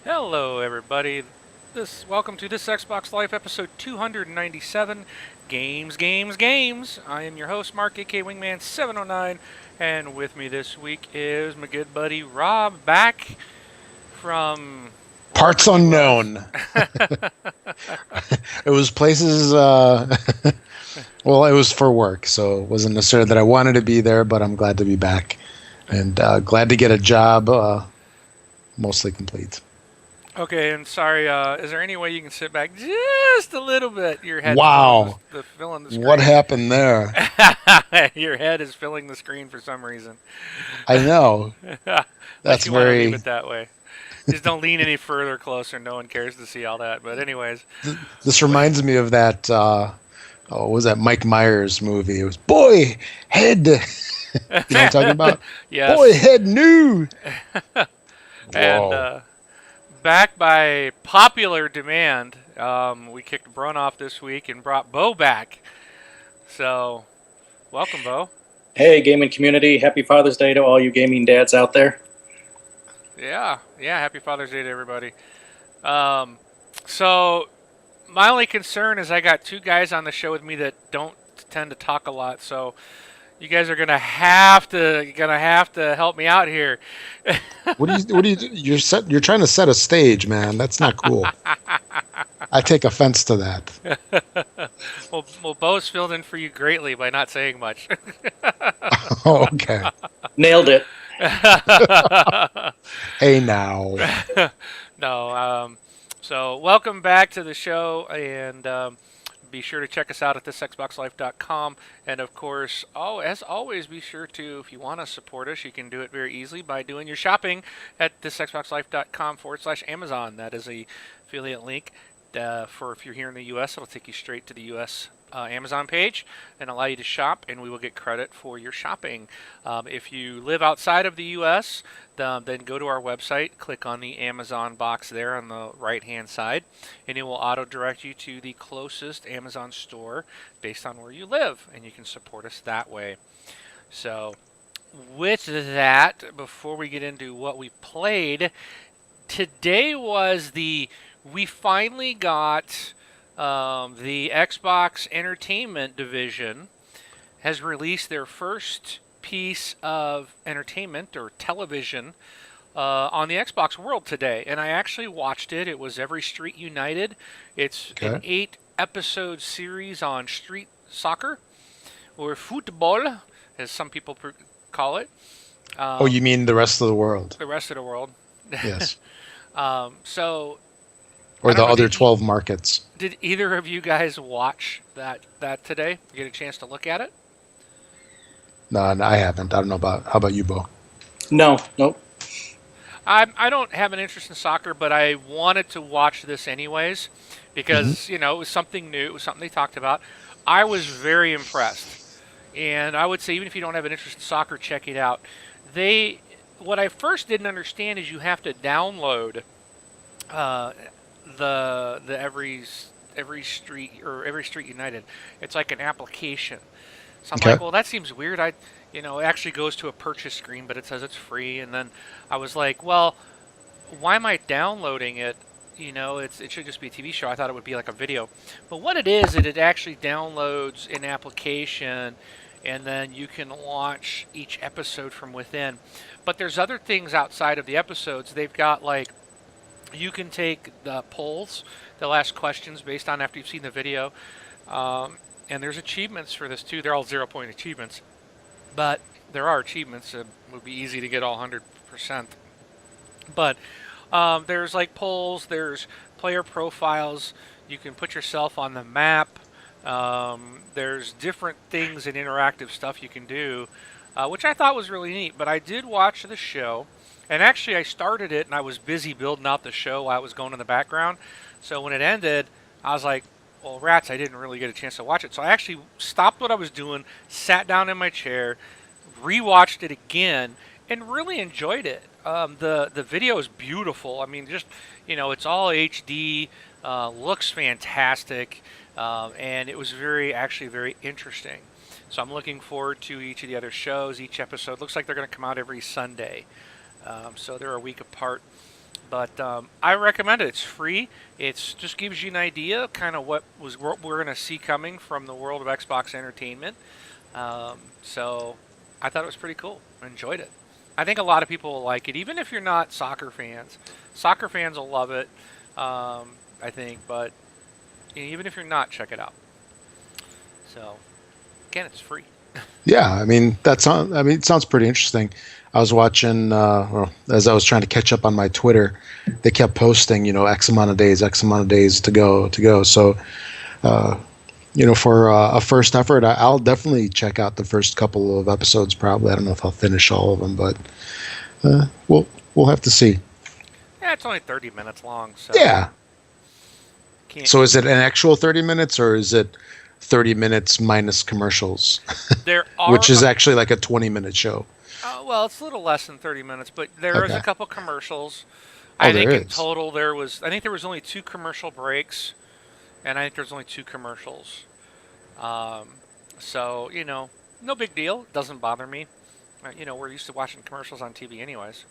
Hello, everybody. Welcome to this Xbox Life episode 297, Games, Games, Games. I am your host, Mark, aka Wingman 709, and with me this week is my good buddy Rob, back from wherever Parts he was. unknown. It was places. Well, it was for work, so it wasn't necessarily that I wanted to be there, but I'm glad to be back and glad to get a job mostly complete. Okay, and sorry. Is there any way you can sit back just a little bit? Your head's Wow, filling the what screen. happened there? Your head is filling the screen for some reason. I know Unless that's you want to leave very. it that way. Just don't lean any further closer. No one cares to see all that. But anyways, This reminds me of that. What was that Mike Myers movie? It was Boy Head. You know what I'm talking about? Boy yes, Head New. and Whoa. back by popular demand, we kicked Brun off this week and brought Bo back. So welcome, Bo. Hey, gaming community. Happy Father's Day to all you gaming dads out there. Yeah, yeah. Happy Father's Day to everybody. Um, so my only concern is I got two guys on the show with me that don't tend to talk a lot. So you guys are gonna have to help me out here. You're you're trying to set a stage, man. That's not cool. I take offense to that. well, Bo's filled in for you greatly by not saying much. Oh, okay. Nailed it. Hey now. no, so welcome back to the show, and be sure to check us out at thisxboxlife.com. And of course, as always, be sure to, if you want to support us, you can do it very easily by doing your shopping at thisxboxlife.com/Amazon. That is a affiliate link. For if you're here in the U.S., it'll take you straight to the U.S. Amazon page and allow you to shop, and we will get credit for your shopping. If you live outside of the U.S., then go to our website, click on the Amazon box there on the right-hand side, and it will auto-direct you to the closest Amazon store based on where you live, and you can support us that way. So, with that, before we get into what we played, today was we finally got the Xbox Entertainment Division has released their first piece of entertainment or television on the Xbox World today, and I actually watched it. It was Every Street United. It's an Okay. 8-episode series on street soccer or football, as some people call it. Oh, you Um, mean the rest of the world? the rest of the world. Yes. So I Or don't the know. other 12 markets? Did either of you guys watch that today? Get a chance to look at it? No, no, I haven't. I don't know about. How about you, Bo? No, nope. I don't have an interest in soccer, but I wanted to watch this anyways Hmm. because it was something new. It was something they talked about. I was very impressed, and I would say even if you don't have an interest in soccer, check it out. They What I first didn't understand is you have to download uh, the every street or Every Street United. It's like an application. So I'm Okay. like, well, that seems weird. It actually goes to a purchase screen, but it says it's free. And then I was like, well, why am I downloading it? It should just be a TV show. I thought it would be like a video, but what it is, it actually downloads an application, and then you can launch each episode from within. But there's other things outside of the episodes. They've got like you can take the polls, they'll ask questions based on after you've seen the video, um, and there's achievements for this too. They're all 0 point achievements, but there are achievements. It would be easy to get all 100%. But there's like polls, there's player profiles. You can put yourself on the map. There's different things and interactive stuff you can do, which I thought was really neat. But I did watch the show, and actually I started it and I was busy building out the show while I was going in the background. So when it ended, I was like, well, rats, I didn't really get a chance to watch it. So I actually stopped what I was doing, sat down in my chair, rewatched it again, and really enjoyed it. The video is beautiful. I mean, just it's all HD, looks fantastic, and it was actually very interesting. So I'm looking forward to each of the other shows. Each episode looks like they're going to come out every Sunday, so they're a week apart. But I recommend it. It's free. It's just gives you an idea, kind of what we're going to see coming from the world of Xbox entertainment. So I thought it was pretty cool. I enjoyed it. I think a lot of people will like it, even if you're not soccer fans. Soccer fans will love it. I think, but even if you're not, check it out. So again, it's free. Yeah, I mean it sounds pretty interesting. I was watching, well, as I was trying to catch up on my Twitter, they kept posting, X amount of days to go. So, for a first effort, I'll definitely check out the first couple of episodes. Probably, I don't know if I'll finish all of them, but we'll have to see. Yeah, it's only 30 minutes long. So Yeah. can't, So is it an actual 30 minutes or is it 30 minutes minus commercials, there are which is actually like a 20-minute show? well, it's a little less than 30 minutes, but there is a Okay. couple commercials. Oh, I think there in is. total I think there was only 2 commercial breaks, and I think there's only 2 commercials. Um, so no big deal. It doesn't bother me. We're used to watching commercials on TV anyways.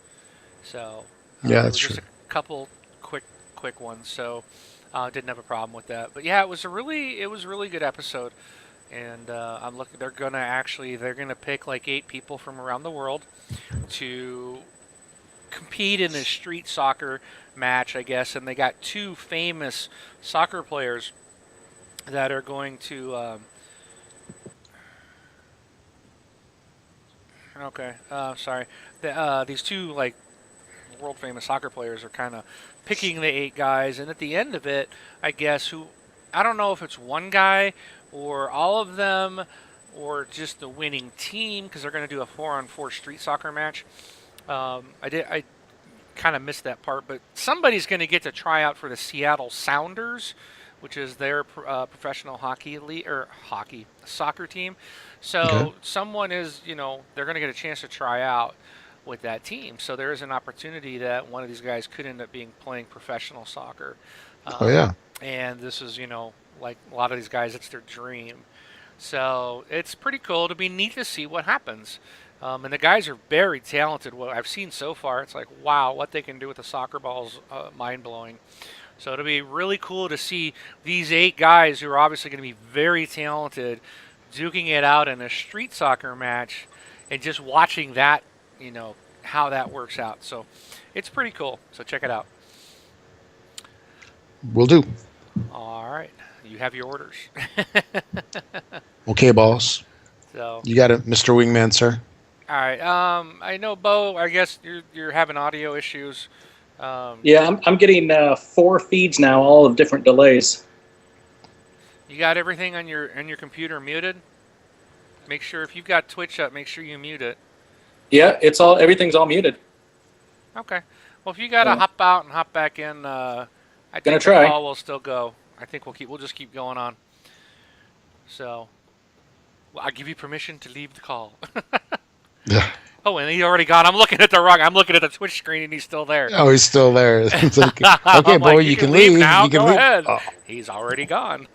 So Yeah, there that's was just true. a couple quick ones. So didn't have a problem with that. But yeah, it was a really good episode. And I'm looking. They're gonna pick like 8 people from around the world to compete in a street soccer match, I guess. And they got 2 famous soccer players that are going to. Okay, sorry. These 2 like world famous soccer players are kind of picking the 8 guys, and at the end of it, I guess I don't know if it's one guy or all of them or just the winning team because they're going to do a 4-on-4 street soccer match. I kind of missed that part, but somebody's going to get to try out for the Seattle Sounders, which is their professional hockey league or soccer team. So Okay. someone is, they're going to get a chance to try out with that team. So there is an opportunity that one of these guys could end up being playing professional soccer. Oh yeah. And this is, like a lot of these guys, it's their dream. So it's pretty cool. To be neat to see what happens. And the guys are very talented. What I've seen so far, it's like, wow, what they can do with the soccer ball is mind-blowing. So it'll be really cool to see these 8 guys who are obviously going to be very talented duking it out in a street soccer match and just watching that, how that works out. So it's pretty cool. So check it out. Will do. All right. You have your orders. Okay, boss. So, You got it, Mr. Wingman, sir. all right. I know, Bo, I guess you're having audio issues. Yeah, I'm getting 4 feeds now, all of different delays. You got everything on your computer muted? Make sure if you've got Twitch up, make sure you mute it. Yeah, everything's all muted. Okay. Well, if you got to Yeah. hop out and hop back in, I think Gonna the try. call will still go. I think we'll just keep going on. So, well, I give you permission to leave the call. Yeah. Oh, and he's already gone. I'm looking at the Twitch screen, and he's still there. Oh, he's still there. It's like, okay, I'm boy, like, you can leave now. You can Go leave. ahead. Oh, He's already gone.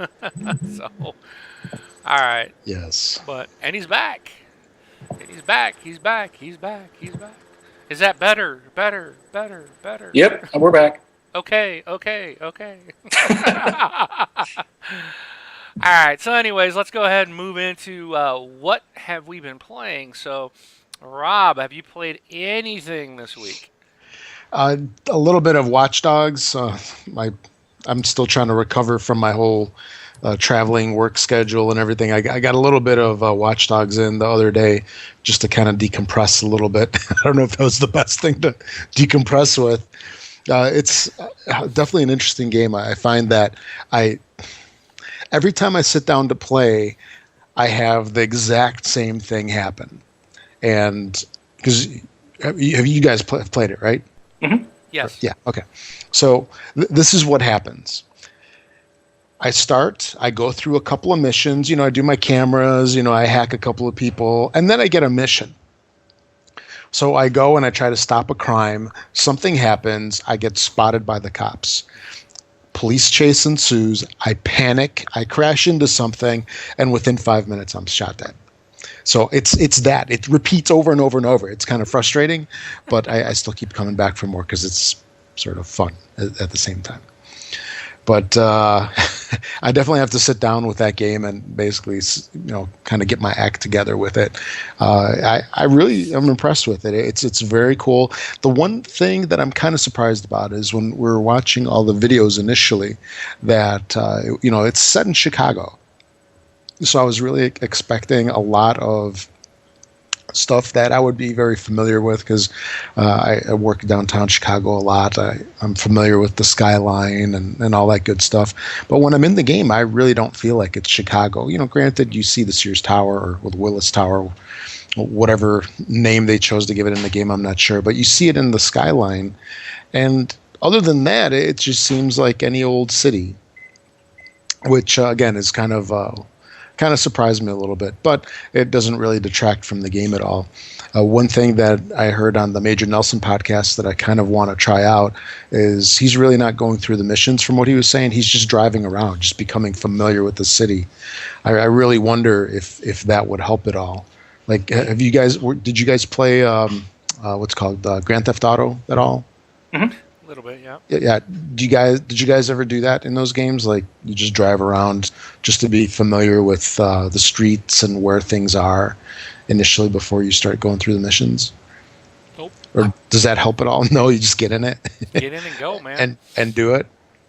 So, all right. yes. And he's back. And he's back. He's back. He's back. He's back. Is that better? Better. Yep, and we're back. Okay. All right. So, anyways, let's go ahead and move into what have we been playing. So, Rob, have you played anything this week? A little bit of Watch Dogs. I'm still trying to recover from my whole traveling work schedule and everything. I got a little bit of Watch Dogs in the other day just to kind of decompress a little bit. I don't know if that was the best thing to decompress with. It's definitely an interesting game. I find that every time I sit down to play, I have the exact same thing happen. And because have you guys played it, right? Yes. Yeah. Okay. So this is what happens. I go through a couple of missions, I do my cameras, I hack a couple of people, and then I get a mission. So I go and I try to stop a crime. Something happens. I get spotted by the cops. Police chase ensues. I panic. I crash into something, and within 5 minutes, I'm shot dead. So it's that. It repeats over and over and over. It's kind of frustrating, but I still keep coming back for more because sort of fun at the same time. But I definitely have to sit down with that game and basically, kind of get my act together with it. I really am impressed with it. It's very cool. The one thing that I'm kind of surprised about is when we were watching all the videos initially, that it's set in Chicago. So I was really expecting a lot of stuff that I would be very familiar with, because I work downtown Chicago a lot. I'm familiar with the skyline and all that good stuff. But when I'm in the game, I really don't feel like it's Chicago. Granted, you see the Sears Tower or the Willis Tower, whatever name they chose to give it in the game, I'm not sure. But you see it in the skyline. And other than that, it just seems like any old city, which, again, is kind of surprised me a little bit, but it doesn't really detract from the game at all. One thing that I heard on the Major Nelson podcast that I kind of want to try out is he's really not going through the missions from what he was saying. He's just driving around, just becoming familiar with the city. I really wonder if that would help at all. Like, did you guys play what's called Grand Theft Auto at all? Mm-hmm. A little bit, yeah. Yeah. Did you guys ever do that in those games? Like, you just drive around just to be familiar with the streets and where things are initially before you start going through the missions? Nope. Or does that help at all? No, you just get in it. Get in and go, man. and do it.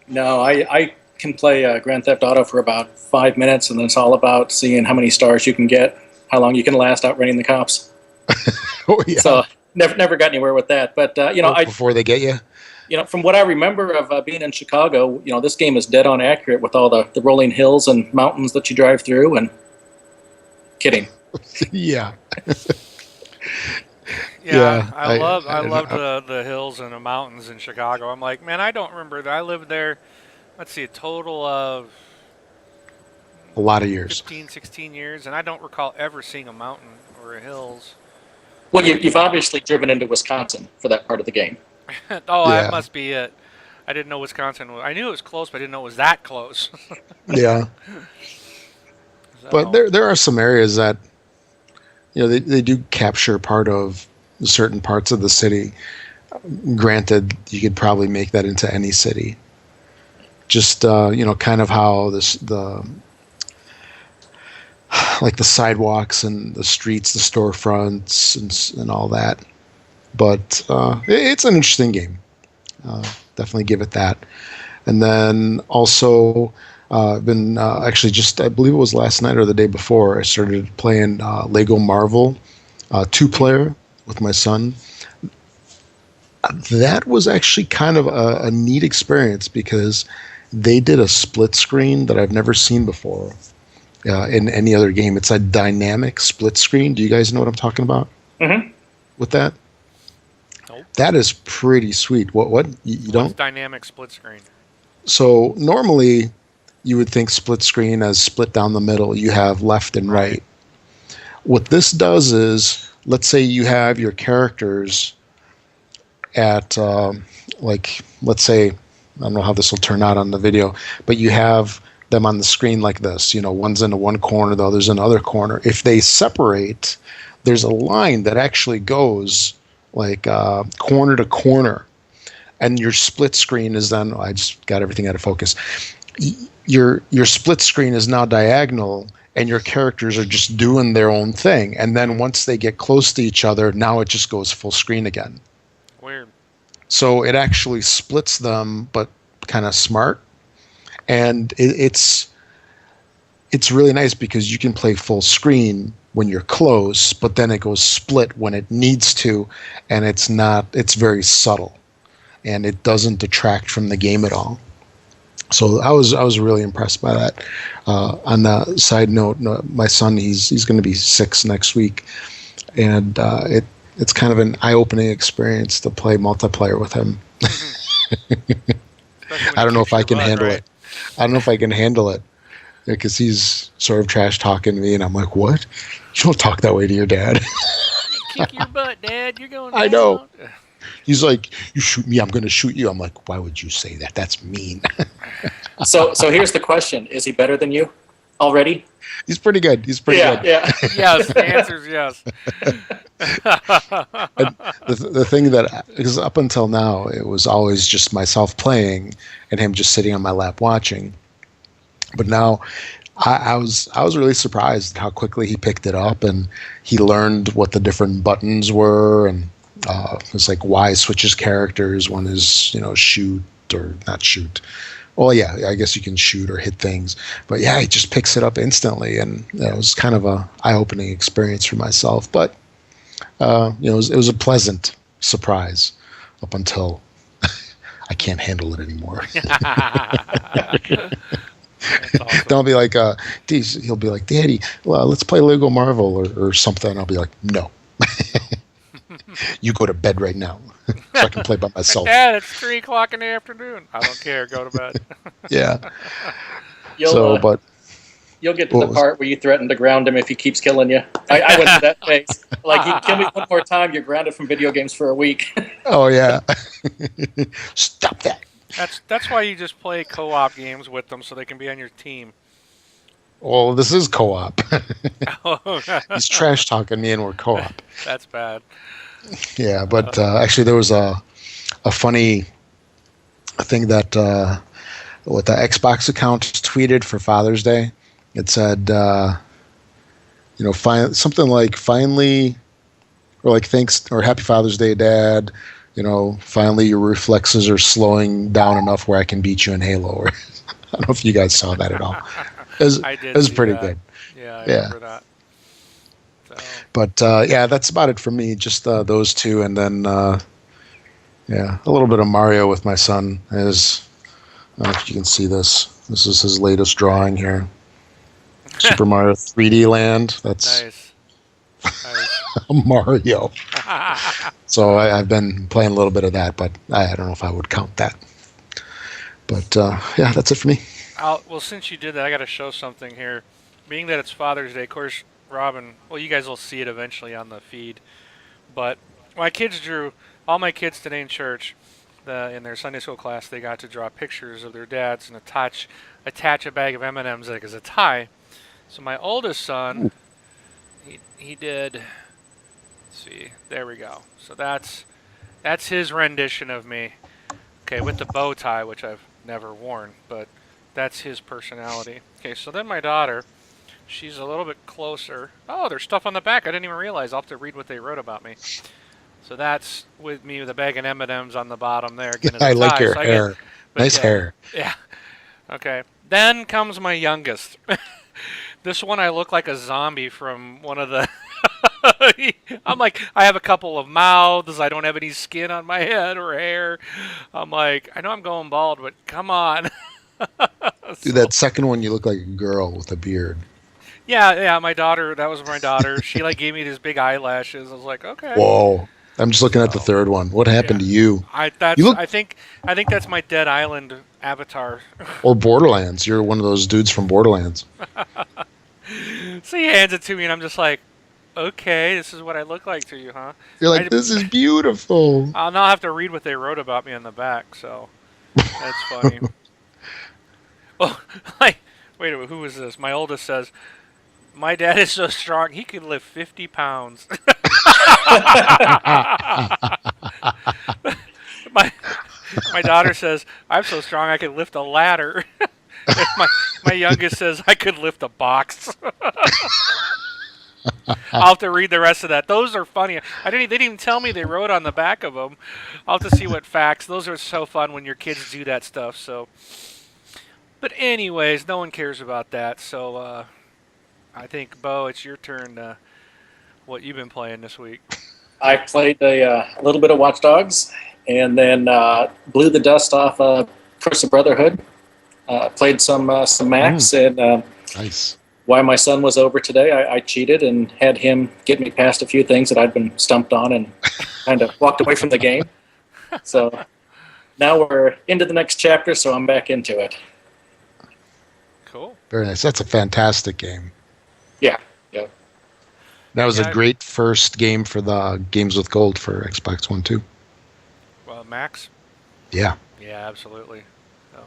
No, I can play Grand Theft Auto for about 5 minutes, and then it's all about seeing how many stars you can get, how long you can last outrunning the cops. Oh yeah. So never got anywhere with that. But before they get you. From what I remember of being in Chicago, this game is dead on accurate with all the rolling hills and mountains that you drive through. And kidding. Yeah. Yeah, I loved the hills and the mountains in Chicago. I'm like, man, I don't remember that. I lived there, let's see, a total of a lot of years. 15, 16 years, and I don't recall ever seeing a mountain or a hills. Well, you've obviously driven into Wisconsin for that part of the game. Oh, Yeah. that must be it. I didn't know Wisconsin was. I knew it was close, but I didn't know it was that close. Yeah. So, But there are some areas that, they do capture part of certain parts of the city. Granted, you could probably make that into any city. Just, kind of how like the sidewalks and the streets, the storefronts and all that. But it's an interesting game. Definitely give it that. And then also, been actually I believe it was last night or the day before, I started playing Lego Marvel 2-player with my son. That was actually kind of a neat experience because they did a split screen that I've never seen before in any other game. It's a dynamic split screen. Do you guys know what I'm talking about? Mm-hmm. With that? Nope. That is pretty sweet. What? You don't? What's dynamic split screen? So normally you would think split screen as split down the middle. You have left and right. What this does is, let's say you have your characters at, let's say, I don't know how this will turn out on the video, but you have them on the screen like this. One's in one corner, the other's in the other corner. If they separate, there's a line that actually goes like corner to corner. And your split screen is then, I just got everything out of focus. Your split screen is now diagonal, and your characters are just doing their own thing. And then once they get close to each other, now it just goes full screen again. Weird. So it actually splits them, but kind of smart. And it's really nice because you can play full screen when you're close, but then it goes split when it needs to, and it's very subtle. And it doesn't detract from the game at all. So I was really impressed by that. On a side note, my son, he's going to be 6 next week, and it's kind of an eye-opening experience to play multiplayer with him. I don't know if I can handle it. I don't know if I can handle it because he's sort of trash talking me, and I'm like, "What? You don't talk that way to your dad." Kick your butt, Dad. You're going. I know. He's like, "You shoot me, I'm going to shoot you." I'm like, "Why would you say that? That's mean." So here's the question: is he better than you already? He's pretty good. He's pretty good. Yeah. Yes, the answer is yes. And the thing that, because up until now it was always just myself playing and him just sitting on my lap watching. But now I was really surprised how quickly he picked it up and he learned what the different buttons were, and it's like Y switches characters. One is shoot or not shoot. Well, yeah, I guess you can shoot or hit things, but yeah, he just picks it up instantly, and it was kind of a eye-opening experience for myself. But it was a pleasant surprise up until I can't handle it anymore. That's awesome. Don't be like, he'll be like, Daddy, well, let's play Lego Marvel or something. I'll be like, no, you go to bed right now so I can play by myself. Dad, it's 3 o'clock in the afternoon. I don't care. Go to bed. Yeah. You'll, But you'll get to what the was- part where you threaten to ground him if he keeps killing you. I went through that phase. Like, you kill me one more time, you're grounded from video games for a week. oh yeah, stop that. That's why you just play co-op games with them so they can be on your team. Well, this is co-op. Oh, He's trash talking me, and we're co-op. that's bad. Yeah, but actually, there was a funny thing that what the Xbox account tweeted for Father's Day. It said, something like "finally," or like "thanks" or "Happy Father's Day, Dad." Finally your reflexes are slowing down enough where I can beat you in Halo. Or I don't know if you guys saw that at all. I did. It was see pretty that. good. Yeah, I Yeah. remember that. So, But yeah, that's about it for me. Just those two, and then yeah, a little bit of Mario with my son. I don't know if you can see this. This is his latest drawing here. Super Mario 3D Land. That's nice. Nice. Mario. So I've been playing a little bit of that, but I don't know if I would count that. But yeah, that's it for me. Well, since you did that, I got to show something here. Being that it's Father's Day, of course, Robin. Well, you guys will see it eventually on the feed. But my kids drew. All my kids today in church, in their Sunday school class, they got to draw pictures of their dads and attach a bag of M&Ms like as a tie. So my oldest son, he did. Let's see. There we go. So that's his rendition of me. Okay, with the bow tie, which I've never worn, but that's his personality. Okay, so then my daughter, she's a little bit closer. Oh, there's stuff on the back. I didn't even realize. I'll have to read what they wrote about me. So that's with me with a bag of M&Ms on the bottom there. Again, as a I like tie. your So hair. Nice yeah, hair. Yeah. Okay. Then comes my youngest. This one I look like a zombie from one of the... I'm like, I have a couple of mouths. I don't have any skin on my head or hair. I'm like, I know I'm going bald, but come on. Dude, that second one, you look like a girl with a beard. Yeah, my daughter, that was my daughter. She like gave me these big eyelashes. I was like, okay. Whoa. I'm just looking at the third one. What happened to you? You look- I think that's my Dead Island avatar. Or Borderlands. You're one of those dudes from Borderlands. So he hands it to me, and I'm just like, okay, this is what I look like to you, huh? You're like, this is beautiful. I'll now have to read what they wrote about me on the back, so that's funny. Oh, like, wait a minute, who is this? My oldest says, my dad is so strong, he could lift 50 pounds. my daughter says, I'm so strong I could lift a ladder. my youngest says, I could lift a box. I'll have to read the rest of that. Those are funny. They didn't even tell me they wrote on the back of them. I'll have to see what facts. Those are so fun when your kids do that stuff. So, but anyways, no one cares about that. So, I think Bo, it's your turn. What you've been playing this week? I played a little bit of Watch Dogs, and then blew the dust off Curse of Brotherhood. Played some Max, and Nice. while my son was over today, I cheated and had him get me past a few things that I'd been stumped on, and kind of walked away from the game. So now we're into the next chapter, so I'm back into it. Cool. Very nice. That's a fantastic game. Yeah. That was Yeah, a great first game for the Games with Gold for Xbox One too. Well, Max. Yeah. Yeah, absolutely. So,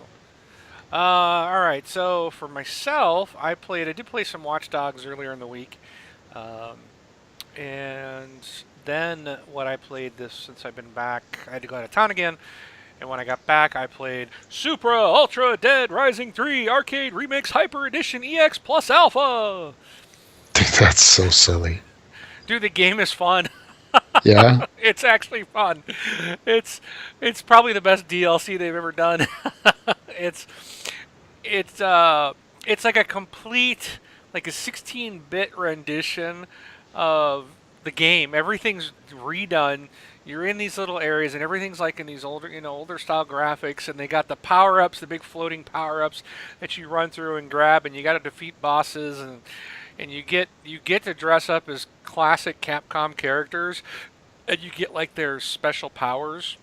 all right. So for myself, I did play some Watch Dogs earlier in the week, and then what I played this since I've been back, I had to go out of town again. And when I got back, I played Supra Ultra Dead Rising 3 Arcade Remix Hyper Edition EX Plus Alpha. That's so silly. Dude, the game is fun. Yeah. It's actually fun. It's probably the best DLC they've ever done. it's like a complete, like a 16-bit rendition of the game. Everything's redone. You're in these little areas, and everything's like in these older style graphics, and they got the power-ups, the big floating power-ups that you run through and grab, and you got to defeat bosses, and you get to dress up as classic Capcom characters, and you get like their special powers.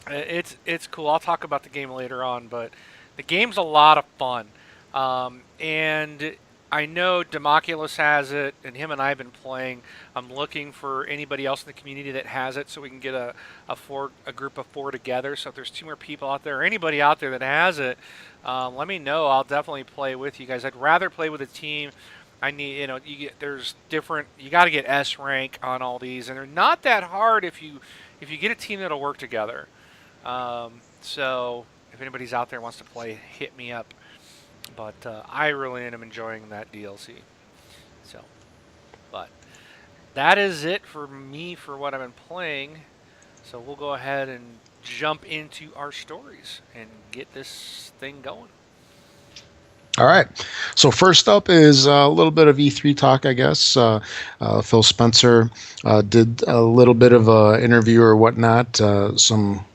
It's cool. I'll talk about the game later on, but the game's a lot of fun, and I know Democulus has it, and him and I have been playing. I'm looking for anybody else in the community that has it, so we can get a group of 4 together. So if there's 2 more people out there, or anybody out there that has it, let me know. I'll definitely play with you guys. I'd rather play with a team. I need, you got to get S rank on all these, and they're not that hard if you get a team that'll work together. So if anybody's out there and wants to play, hit me up. But I really am enjoying that DLC. So, but that is it for me for what I've been playing. So we'll go ahead and jump into our stories and get this thing going. All right. So first up is a little bit of E3 talk, I guess. Phil Spencer did a little bit of an interview or whatnot, some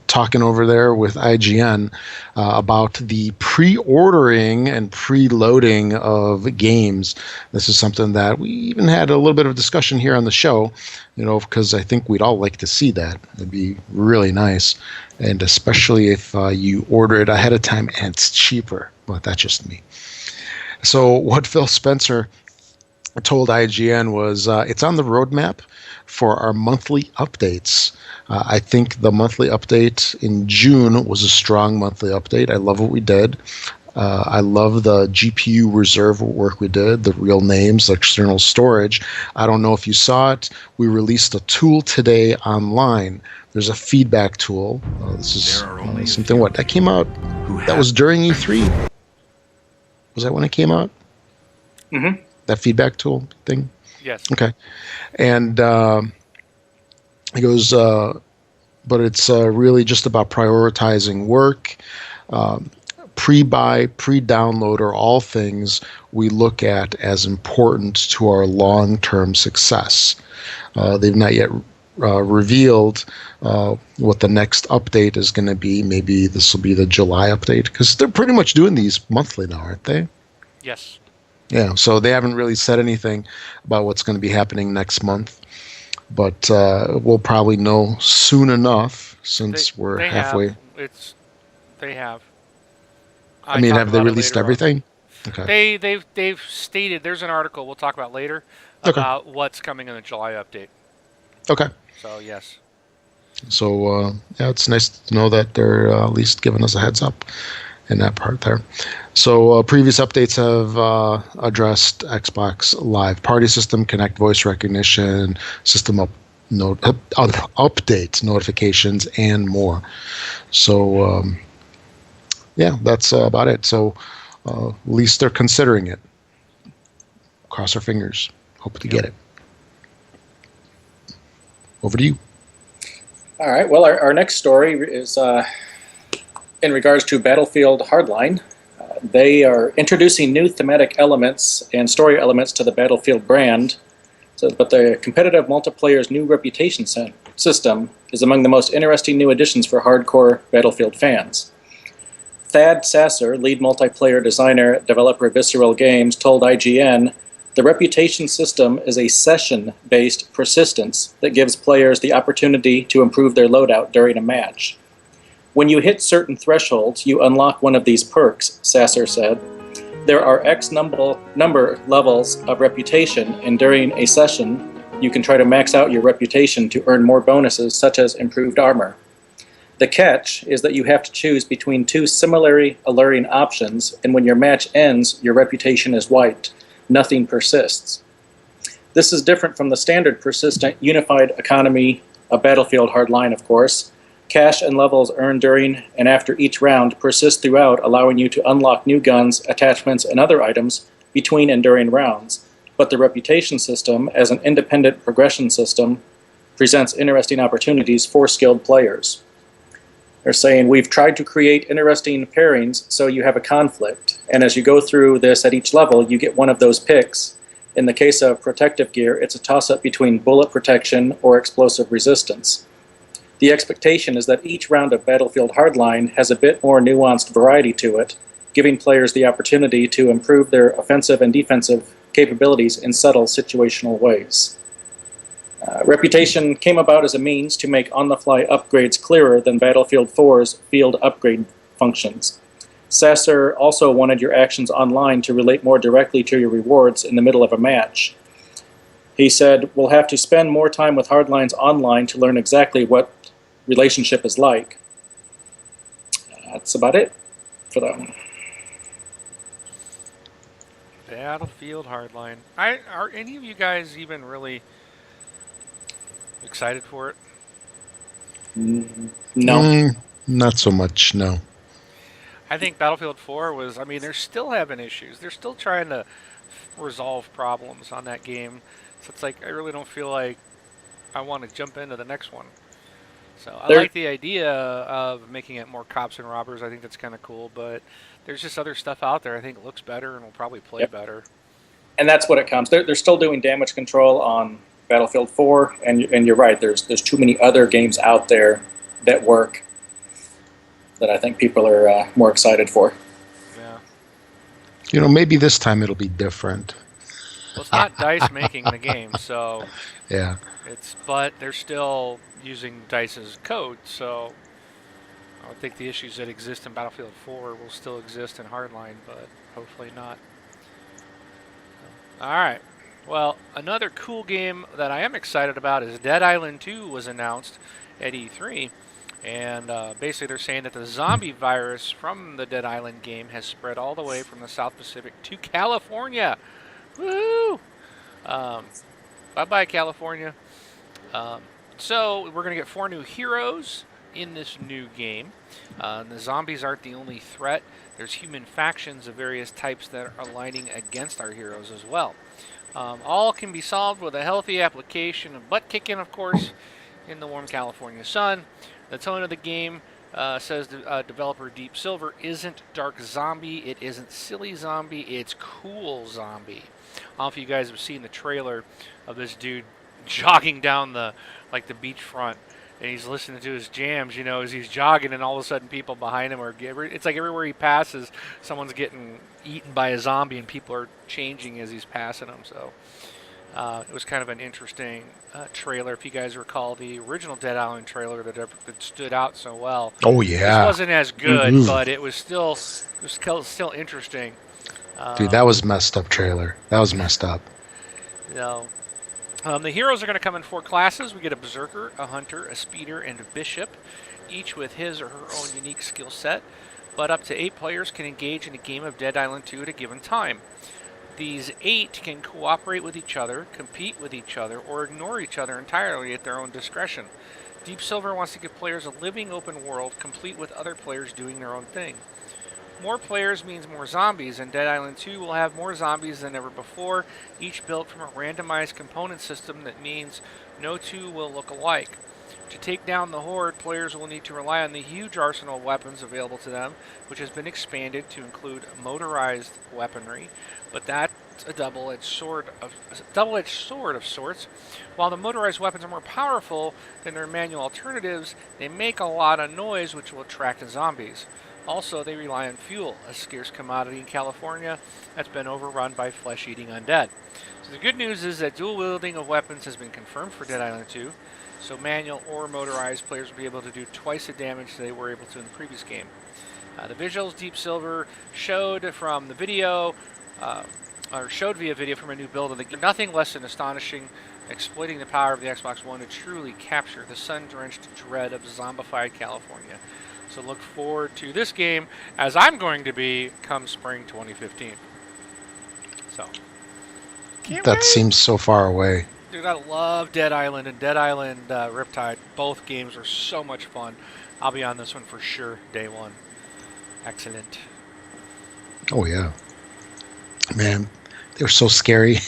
talking over there with IGN about the pre-ordering and pre-loading of games. This is something that we even had a little bit of discussion here on the show, because I think we'd all like to see that. It'd be really nice. And especially if you order it ahead of time and it's cheaper. But that's just me. So what Phil Spencer told IGN was it's on the roadmap for our monthly updates. I think the monthly update in June was a strong monthly update. I love what we did. I love the GPU reserve work we did, the real names, the external storage. I don't know if you saw it. We released a tool today online. There's a feedback tool. This is something that came out. That was during E3. Was that when it came out? Mm-hmm. That feedback tool thing? Yes. Okay. And he goes, but it's really just about prioritizing work. Pre-buy, pre-download are all things we look at as important to our long-term success. They've not yet revealed what the next update is going to be. Maybe this will be the July update, because they're pretty much doing these monthly now, aren't they? Yes. Yeah, so they haven't really said anything about what's going to be happening next month, but we'll probably know soon enough since we're halfway. They have. I mean, have they released everything? Okay. They've stated, there's an article we'll talk about later about what's coming in the July update. Okay. So yes. So it's nice to know that they're at least giving us a heads up in that part there. So previous updates have addressed Xbox Live Party System, Kinect voice recognition, system update notifications, and more. So that's about it. So at least they're considering it. Cross our fingers. Hope to get it. Over to you. All right. Well, our next story is in regards to Battlefield Hardline. They are introducing new thematic elements and story elements to the Battlefield brand, but the competitive multiplayer's new reputation system is among the most interesting new additions for hardcore Battlefield fans. Thad Sasser, lead multiplayer designer at developer Visceral Games, told IGN, "The reputation system is a session-based persistence that gives players the opportunity to improve their loadout during a match. When you hit certain thresholds, you unlock one of these perks," Sasser said. "There are X number levels of reputation, and during a session, you can try to max out your reputation to earn more bonuses, such as improved armor. The catch is that you have to choose between 2 similarly alluring options, and when your match ends, your reputation is wiped. Nothing persists." This is different from the standard persistent unified economy of Battlefield Hardline, of course. Cash and levels earned during and after each round persist throughout, allowing you to unlock new guns, attachments, and other items between and during rounds. But the reputation system, as an independent progression system, presents interesting opportunities for skilled players. They're saying, we've tried to create interesting pairings so you have a conflict, and as you go through this at each level, you get one of those picks. In the case of protective gear, it's a toss-up between bullet protection or explosive resistance. The expectation is that each round of Battlefield Hardline has a bit more nuanced variety to it, giving players the opportunity to improve their offensive and defensive capabilities in subtle situational ways. Reputation came about as a means to make on-the-fly upgrades clearer than Battlefield 4's field upgrade functions. Sasser also wanted your actions online to relate more directly to your rewards in the middle of a match. He said, we'll have to spend more time with Hardlines online to learn exactly what relationship is like. That's about it for that one. Battlefield Hardline. Are any of you guys even really excited for it? No. Not so much, no. I think Battlefield 4 was, I mean, they're still having issues. They're still trying to resolve problems on that game. So it's like, I really don't feel like I want to jump into the next one. So I like the idea of making it more cops and robbers. I think that's kind of cool, but there's just other stuff out there I think looks better and will probably play better. And that's what it comes. They're still doing damage control on Battlefield 4, and you're right. There's too many other games out there that work that I think people are more excited for. Yeah. You know, maybe this time it'll be different. Well, it's not DICE making the game, so Yeah. but they're still using DICE's code, so I would think the issues that exist in Battlefield 4 will still exist in Hardline, but hopefully not. All right. Well, another cool game that I am excited about is Dead Island 2 was announced at E3. And basically they're saying that the zombie virus from the Dead Island game has spread all the way from the South Pacific to California. Woo! Bye-bye, California. So we're going to get 4 new heroes in this new game. The zombies aren't the only threat. There's human factions of various types that are aligning against our heroes as well. All can be solved with a healthy application of butt kicking, of course, in the warm California sun. The tone of the game says developer Deep Silver isn't dark zombie, it isn't silly zombie, it's cool zombie. I don't know if you guys have seen the trailer of this dude jogging down the beachfront, and he's listening to his jams, you know, as he's jogging, and all of a sudden people behind him it's like everywhere he passes, someone's getting eaten by a zombie, and people are changing as he's passing them. So it was kind of an interesting trailer. If you guys recall the original Dead Island trailer that stood out so well. Oh yeah. This wasn't as good, but it was still interesting. Dude, that was messed up trailer. That was messed up. You know, the heroes are going to come in 4 classes. We get a Berserker, a Hunter, a Speeder, and a Bishop, each with his or her own unique skill set. But up to 8 players can engage in a game of Dead Island 2 at a given time. These 8 can cooperate with each other, compete with each other, or ignore each other entirely at their own discretion. Deep Silver wants to give players a living open world, complete with other players doing their own thing. More players means more zombies, and Dead Island 2 will have more zombies than ever before, each built from a randomized component system that means no 2 will look alike. To take down the Horde, players will need to rely on the huge arsenal of weapons available to them, which has been expanded to include motorized weaponry, but that's a double-edged sword of sorts. While the motorized weapons are more powerful than their manual alternatives, they make a lot of noise, which will attract the zombies. Also, they rely on fuel, a scarce commodity in California that's been overrun by flesh-eating undead. So the good news is that dual wielding of weapons has been confirmed for Dead Island 2, so manual or motorized players will be able to do twice the damage they were able to in the previous game. The visuals Deep Silver showed from the video, or showed via video from a new build of the game, nothing less than astonishing, exploiting the power of the Xbox One to truly capture the sun-drenched dread of zombified California. So look forward to this game, as I'm going to be come spring 2015. So, Can't that wait. seems so far away. Dude, I love Dead Island and Dead Island Riptide. Both games are so much fun. I'll be on this one for sure, day one. Excellent. Oh yeah, man, they were so scary.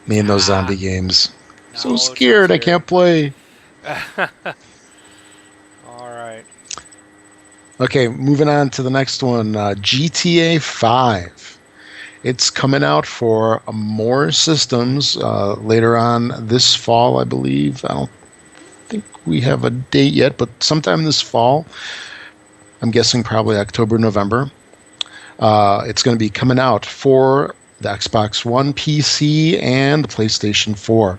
Me and those zombie games. So No, it's not scared, I scary. can't play. All right. Okay, moving on to the next one. GTA 5. It's coming out for more systems later on this fall, I believe. I don't think we have a date yet, but sometime this fall. I'm guessing probably October, November. It's going to be coming out for the Xbox One, PC, and the PlayStation 4.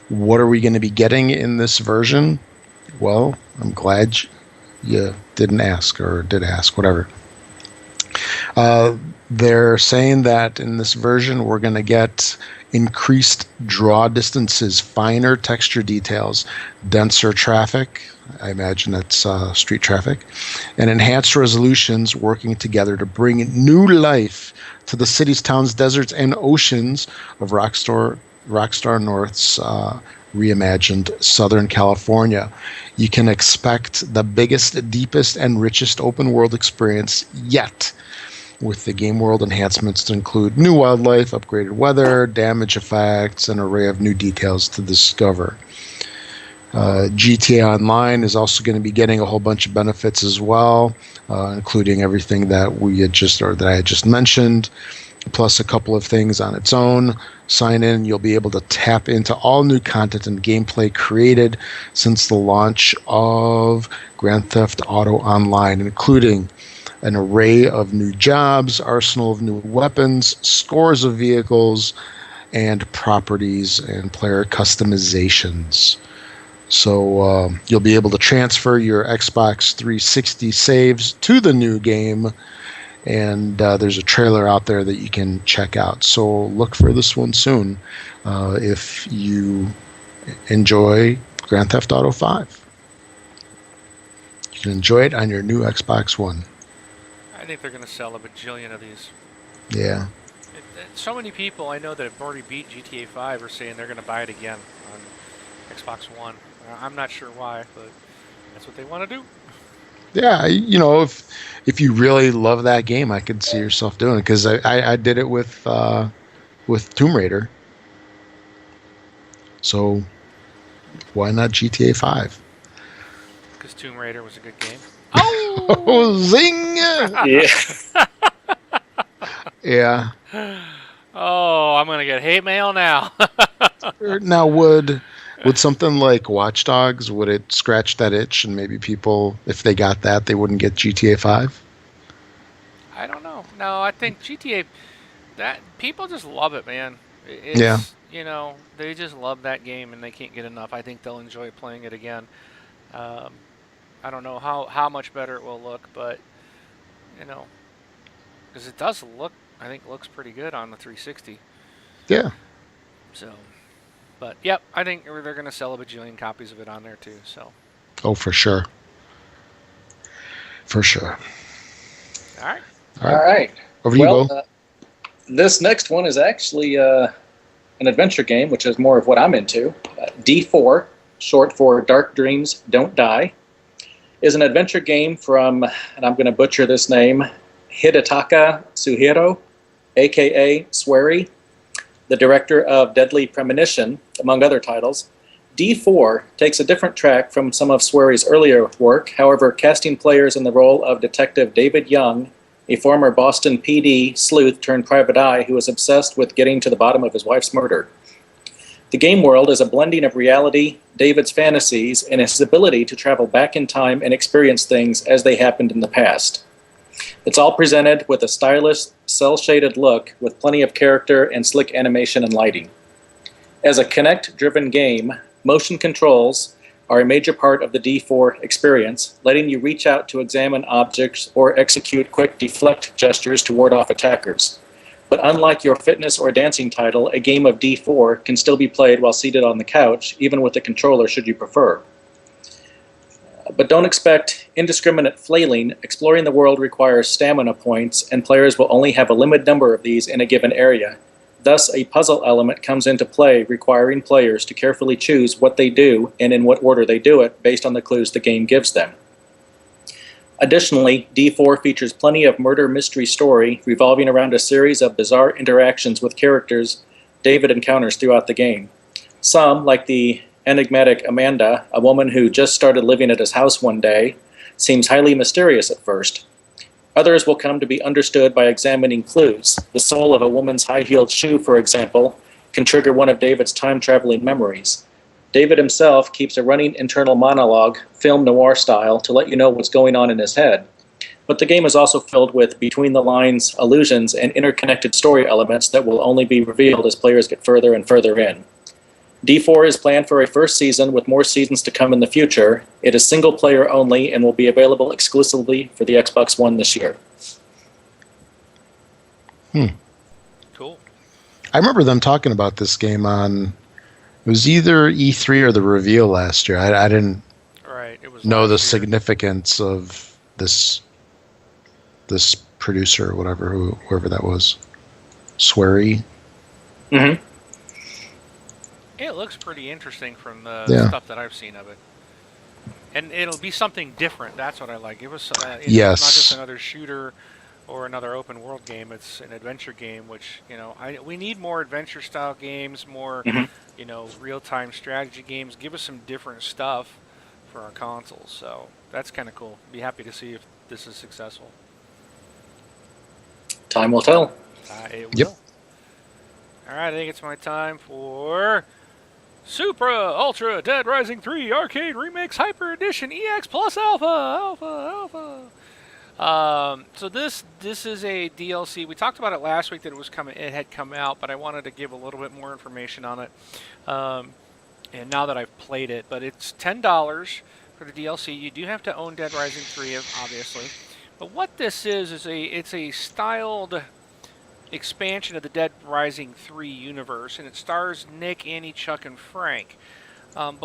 What are we going to be getting in this version? Well, I'm glad you didn't ask, or did ask, whatever. They're saying that in this version we're going to get increased draw distances, finer texture details, denser traffic. I imagine that's street traffic, and enhanced resolutions working together to bring new life to the cities, towns, deserts, and oceans of Rockstar North's reimagined Southern California. You can expect the biggest, deepest, and richest open world experience yet, with the game world enhancements to include new wildlife, upgraded weather, damage effects, and an array of new details to discover. GTA Online is also going to be getting a whole bunch of benefits as well, including everything that that I had just mentioned, plus a couple of things on its own. Sign in, you'll be able to tap into all new content and gameplay created since the launch of Grand Theft Auto Online, including an array of new jobs, arsenal of new weapons, scores of vehicles, and properties, and player customizations. So you'll be able to transfer your Xbox 360 saves to the new game, and there's a trailer out there that you can check out. So look for this one soon if you enjoy Grand Theft Auto 5. You can enjoy it on your new Xbox One. I think they're going to sell a bajillion of these. Yeah. So many people I know that have already beat GTA 5 are saying they're going to buy it again on Xbox One. I'm not sure why, but that's what they want to do. Yeah, if you really love that game, I could see yourself doing it, because I did it with Tomb Raider. So why not GTA 5? Because Tomb Raider was a good game. Oh, zing! Yeah. Yeah. Oh, I'm going to get hate mail now. Now, would something like Watch Dogs, would it scratch that itch, and maybe people, if they got that, they wouldn't get GTA 5? I don't know. No, I think GTA, that people just love it, man. It's, Yeah. They just love that game and they can't get enough. I think they'll enjoy playing it again. I don't know how much better it will look, but because it does look, I think looks pretty good on the 360. Yeah. So, but yep, I think they're going to sell a bajillion copies of it on there too. So. Oh, for sure. For sure. All right. All right. Over to you, Bo. This next one is actually an adventure game, which is more of what I'm into. D4, short for Dark Dreams Don't Die, is an adventure game from, and I'm going to butcher this name, Hidetaka Suhiro, a.k.a. Swery, the director of Deadly Premonition, among other titles. D4 takes a different track from some of Swery's earlier work, however, casting players in the role of Detective David Young, a former Boston PD sleuth turned private eye who is obsessed with getting to the bottom of his wife's murder. The game world is a blending of reality, David's fantasies, and his ability to travel back in time and experience things as they happened in the past. It's all presented with a stylish, cel-shaded look with plenty of character and slick animation and lighting. As a Kinect-driven game, motion controls are a major part of the D4 experience, letting you reach out to examine objects or execute quick deflect gestures to ward off attackers. But unlike your fitness or dancing title, a game of D4 can still be played while seated on the couch, even with a controller should you prefer. But don't expect indiscriminate flailing. Exploring the world requires stamina points, and players will only have a limited number of these in a given area. Thus, a puzzle element comes into play, requiring players to carefully choose what they do and in what order they do it based on the clues the game gives them. Additionally, D4 features plenty of murder mystery story revolving around a series of bizarre interactions with characters David encounters throughout the game. Some, like the enigmatic Amanda, a woman who just started living at his house one day, seems highly mysterious at first. Others will come to be understood by examining clues. The sole of a woman's high-heeled shoe, for example, can trigger one of David's time-traveling memories. David himself keeps a running internal monologue, film noir style, to let you know what's going on in his head. But the game is also filled with between-the-lines allusions and interconnected story elements that will only be revealed as players get further and further in. D4 is planned for a first season with more seasons to come in the future. It is single player only and will be available exclusively for the Xbox One this year. Cool. I remember them talking about this game on, it was either E3 or the reveal last year. I didn't Right. It was know last the year. significance of this producer or whatever, whoever that was. Swery. Mm-hmm. It looks pretty interesting from the Yeah. stuff that I've seen of it. And it'll be something different. That's what I like. It was It's not Yes. just another shooter or another open world game. It's an adventure game, which, we need more adventure style games, more, Mhm. real time strategy games. Give us some different stuff for our consoles. So that's kind of cool. Be happy to see if this is successful. Time will tell. It Yep. will. All right, I think it's my time for Supra Ultra Dead Rising 3 Arcade Remix Hyper Edition EX Plus Alpha. So this is a DLC. We talked about it last week that it was coming. It had come out, but I wanted to give a little bit more information on it. And now that I've played it, but it's $10 for the DLC. You do have to own Dead Rising 3, obviously. But what this is it's a styled expansion of the Dead Rising 3 universe, and it stars Nick, Annie, Chuck, and Frank. And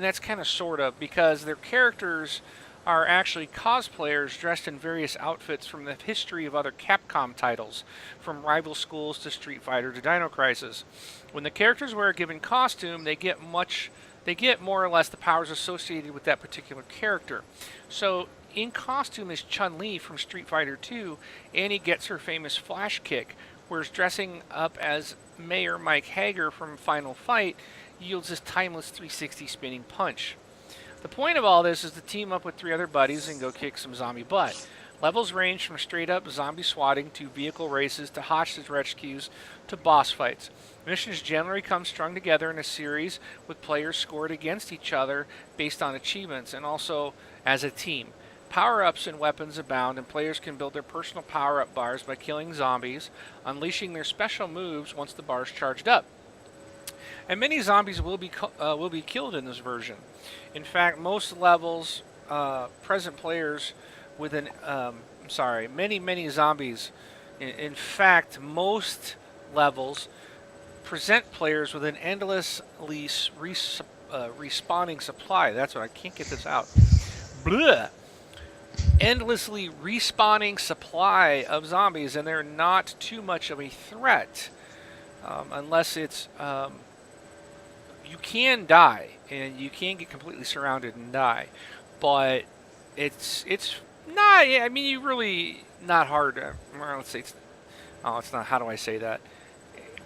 that's kind of sort of, because their characters are actually cosplayers dressed in various outfits from the history of other Capcom titles, from Rival Schools to Street Fighter to Dino Crisis. When the characters wear a given costume, they get more or less the powers associated with that particular character. So in costume is Chun-Li from Street Fighter 2, Annie gets her famous flash kick, whereas dressing up as Mayor Mike Hager from Final Fight yields this timeless 360 spinning punch. The point of all this is to team up with 3 other buddies and go kick some zombie butt. Levels range from straight up zombie swatting to vehicle races to hostage rescues to boss fights. Missions generally come strung together in a series with players scored against each other based on achievements and also as a team. Power-ups and weapons abound, and players can build their personal power-up bars by killing zombies, unleashing their special moves once the bar's charged up. And many zombies will be killed in this version. In fact, most levels present players with many zombies. In fact, most levels present players with an endlessly respawning supply. That's what I can't get this out. Blah. Endlessly respawning supply of zombies, and they're not too much of a threat unless it's you can die and you can get completely surrounded and die, but it's not. I mean, you really not hard. Let's say it's not. How do I say that?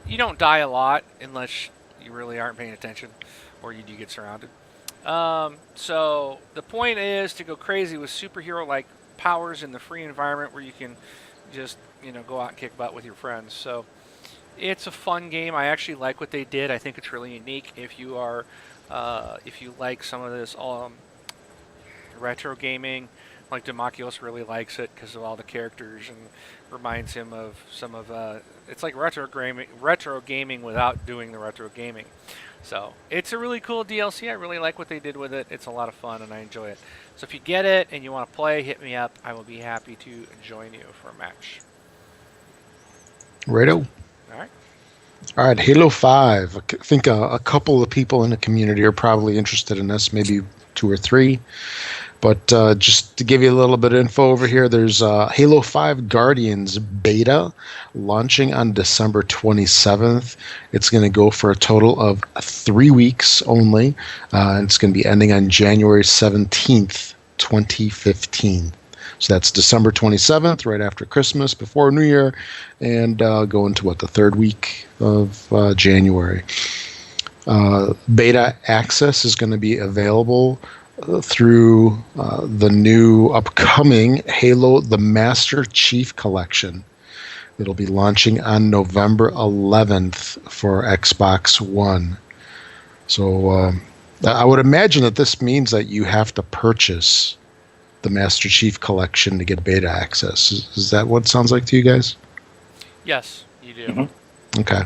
You don't die a lot unless you really aren't paying attention, or you do get surrounded. So the point is to go crazy with superhero-like powers in the free environment where you can just, go out and kick butt with your friends. So it's a fun game. I actually like what they did. I think it's really unique. If you like some of this retro gaming, like Demakios really likes it because of all the characters and reminds him of some of it's like retro gaming without doing the retro gaming. So it's a really cool DLC. I really like what they did with it. It's a lot of fun and I enjoy it. So if you get it and you want to play, hit me up. I will be happy to join you for a match. Righto. All right, Halo 5. I think a couple of people in the community are probably interested in this. Maybe 2 or 3. But just to give you a little bit of info over here, there's Halo 5 Guardians beta launching on December 27th. It's going to go for a total of 3 weeks only. And it's going to be ending on January 17th, 2015. So that's December 27th, right after Christmas, before New Year, and go into the third week of January. Beta access is going to be available through the new upcoming Halo the Master Chief Collection. It'll be launching on November 11th for Xbox One. So I would imagine that this means that you have to purchase the Master Chief Collection to get beta access. Is that what it sounds like to you guys? Yes, you do. Mm-hmm. Okay.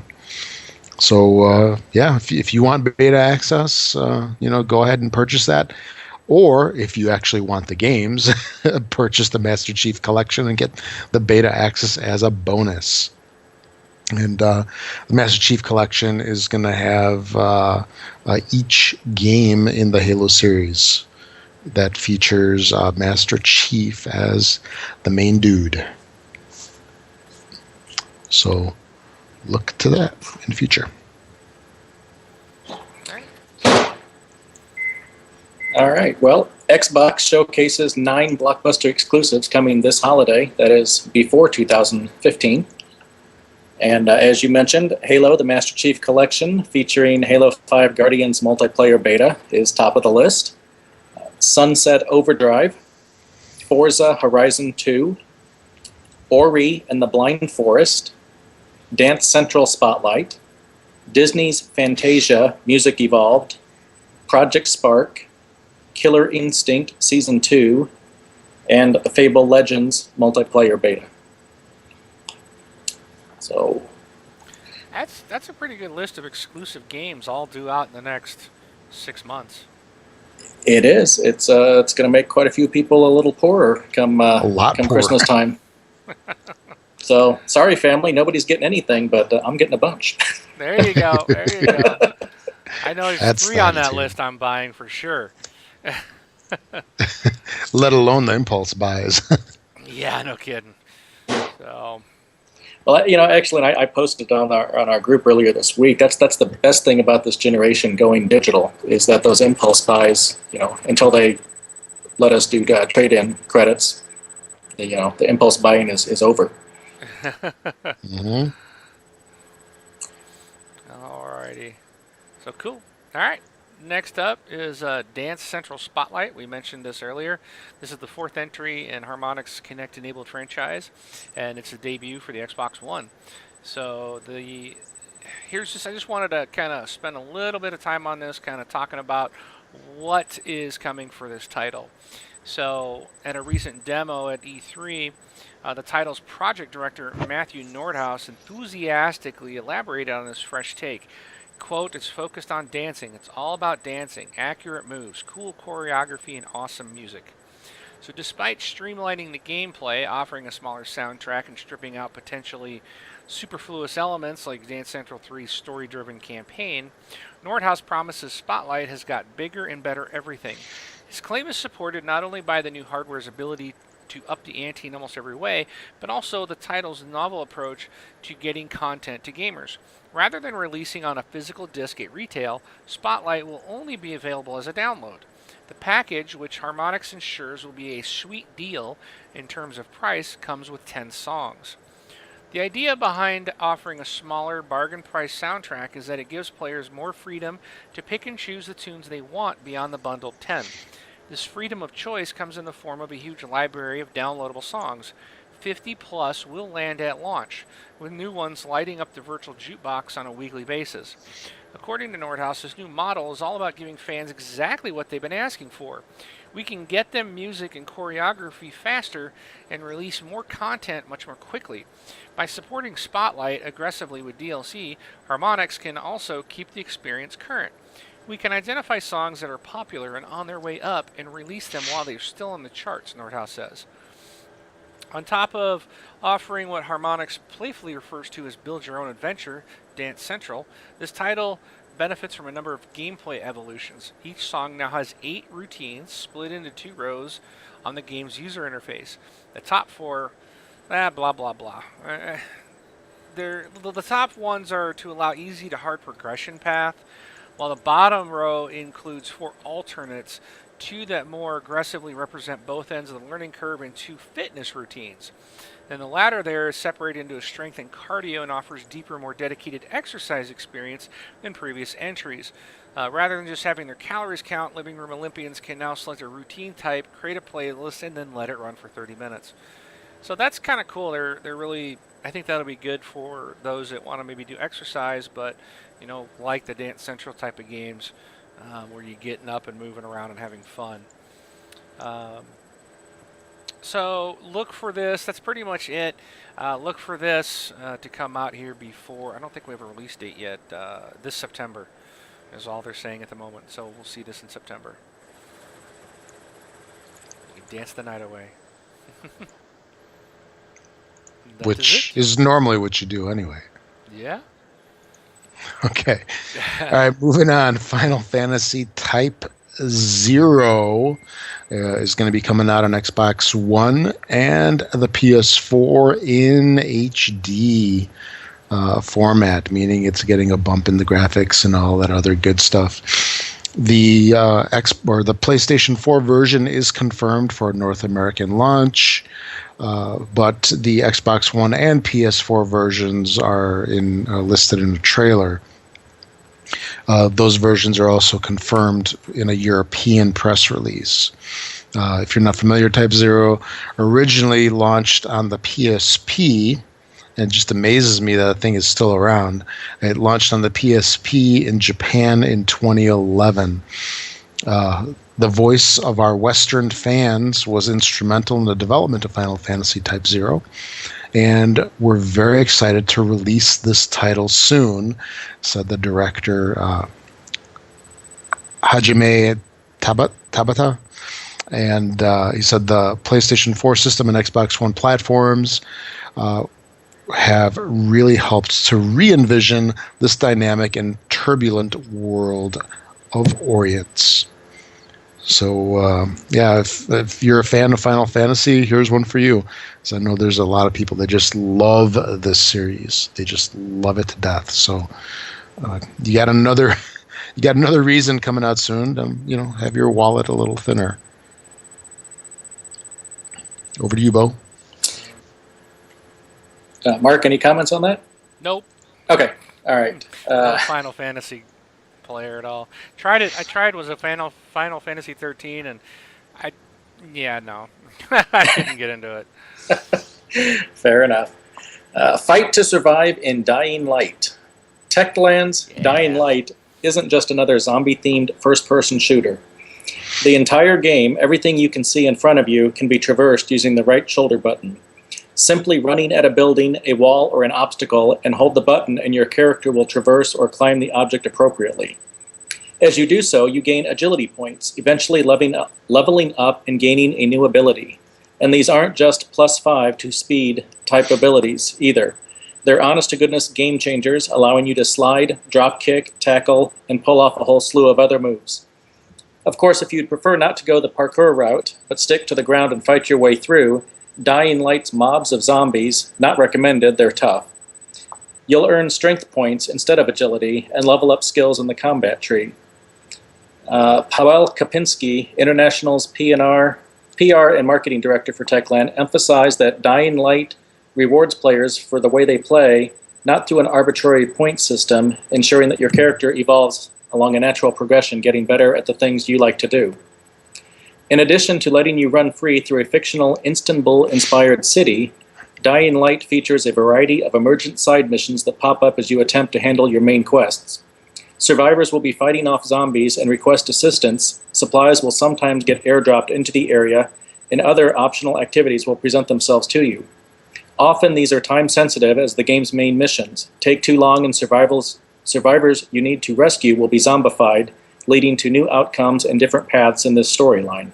So, if you want beta access, go ahead and purchase that. Or if you actually want the games, purchase the Master Chief Collection and get the beta access as a bonus. And the Master Chief Collection is going to have each game in the Halo series that features Master Chief as the main dude. So look to that in the future. All right. Well, Xbox showcases 9 blockbuster exclusives coming this holiday. That is before 2015. And as you mentioned, Halo, the Master Chief Collection, featuring Halo 5 Guardians multiplayer beta, is top of the list. Sunset Overdrive, Forza Horizon 2, Ori and the Blind Forest, Dance Central Spotlight, Disney's Fantasia Music Evolved, Project Spark, Killer Instinct Season 2, and the Fable Legends multiplayer beta. So that's a pretty good list of exclusive games all due out in the next 6 months. it is. It's going to make quite a few people a little poorer come poorer. Christmas time. So sorry, family, nobody's getting anything, but I'm getting a bunch. There you go. There you go. I know there's That's 3 on that attitude. list I'm buying for sure. Let alone the impulse buys. Yeah, no kidding. So, Well, actually, I posted on our group earlier this week. That's the best thing about this generation going digital is that those impulse buys, until they let us do trade-in credits, the impulse buying is over. Mm-hmm. alrighty. So cool. All right. Next up is Dance Central Spotlight. We mentioned this earlier. This is the 4th entry in Harmonix Kinect-enabled franchise, and it's a debut for the Xbox One. So I just wanted to kind of spend a little bit of time on this, kind of talking about what is coming for this title. So at a recent demo at E3, the title's project director, Matthew Nordhaus, enthusiastically elaborated on this fresh take. Quote, "It's focused on dancing. It's all about dancing, accurate moves, cool choreography, and awesome music." So despite streamlining the gameplay, offering a smaller soundtrack, and stripping out potentially superfluous elements like Dance Central 3's story-driven campaign, Nordhaus promises Spotlight has got bigger and better everything. His claim is supported not only by the new hardware's ability to up the ante in almost every way, but also the title's novel approach to getting content to gamers. Rather than releasing on a physical disc at retail, Spotlight will only be available as a download. The package, which Harmonix ensures will be a sweet deal in terms of price, comes with 10 songs. The idea behind offering a smaller, bargain price soundtrack is that it gives players more freedom to pick and choose the tunes they want beyond the bundled 10. This freedom of choice comes in the form of a huge library of downloadable songs. 50 plus will land at launch, with new ones lighting up the virtual jukebox on a weekly basis. According to Nordhaus, this new model is all about giving fans exactly what they've been asking for. We can get them music and choreography faster and release more content much more quickly. By supporting Spotlight aggressively with DLC, Harmonix can also keep the experience current. We can identify songs that are popular and on their way up and release them while they're still on the charts, Nordhaus says. On top of offering what Harmonix playfully refers to as Build Your Own Adventure, Dance Central, this title benefits from a number of gameplay evolutions. Each song now has 8 routines split into 2 rows on the game's user interface. The top 4, blah blah blah. The top ones are to allow easy to hard progression path, while the bottom row includes 4 alternates, 2 that more aggressively represent both ends of the learning curve and 2 fitness routines. And the latter there is separated into a strength and cardio and offers deeper, more dedicated exercise experience than previous entries. Rather than just having their calories count, Living Room Olympians can now select a routine type, create a playlist, and then let it run for 30 minutes. So that's kind of cool. They're really, I think that'll be good for those that want to maybe do exercise, but like the Dance Central type of games, where you're getting up and moving around and having fun. So look for this. That's pretty much it. Look for this to come out here before. I don't think we have a release date yet. This September is all they're saying at the moment. So we'll see this in September. You dance the night away. Which is normally what you do anyway. Yeah. Okay. All right, moving on. Final Fantasy Type 0 is going to be coming out on Xbox One and the PS4 in HD format, meaning it's getting a bump in the graphics and all that other good stuff. The the PlayStation 4 version is confirmed for North American launch, but the Xbox One and PS4 versions are listed in a trailer. Those versions are also confirmed in a European press release. If you're not familiar, Type 0 originally launched on the PSP, and it just amazes me that thing is still around. It launched on the PSP in Japan in 2011. The voice of our Western fans was instrumental in the development of Final Fantasy Type 0. And we're very excited to release this title soon, said the director, Hajime Tabata. And he said the PlayStation 4 system and Xbox One platforms have really helped to re-envision this dynamic and turbulent world of Orient. So, if you're a fan of Final Fantasy, here's one for you. So I know there's a lot of people that just love this series. They just love it to death. So you got another reason coming out soon to, have your wallet a little thinner. Over to you, Bo. Mark, any comments on that? Nope. Okay. All right. Not a Final Fantasy player at all. I tried was a Final Fantasy 13, and I didn't get into it. Fair enough. Fight to survive in Dying Light. Techland's Dying Light isn't just another zombie-themed first-person shooter. The entire game, everything you can see in front of you, can be traversed using the right shoulder button. Simply running at a building, a wall, or an obstacle, and hold the button, and your character will traverse or climb the object appropriately. As you do so, you gain agility points, eventually leveling up and gaining a new ability. And these aren't just +5 to speed type abilities either. They're honest-to-goodness game changers, allowing you to slide, drop kick, tackle, and pull off a whole slew of other moves. Of course, if you'd prefer not to go the parkour route, but stick to the ground and fight your way through, Dying Light's mobs of zombies, not recommended, they're tough. You'll earn strength points instead of agility and level up skills in the combat tree. Paweł Kapinski, International's PR and marketing director for Techland, emphasized that Dying Light rewards players for the way they play, not through an arbitrary point system, ensuring that your character evolves along a natural progression, getting better at the things you like to do. In addition to letting you run free through a fictional Istanbul-inspired city, Dying Light features a variety of emergent side missions that pop up as you attempt to handle your main quests. Survivors will be fighting off zombies and request assistance, supplies will sometimes get airdropped into the area, and other optional activities will present themselves to you. Often these are time-sensitive as the game's main missions. Take too long and survivors you need to rescue will be zombified, leading to new outcomes and different paths in this storyline.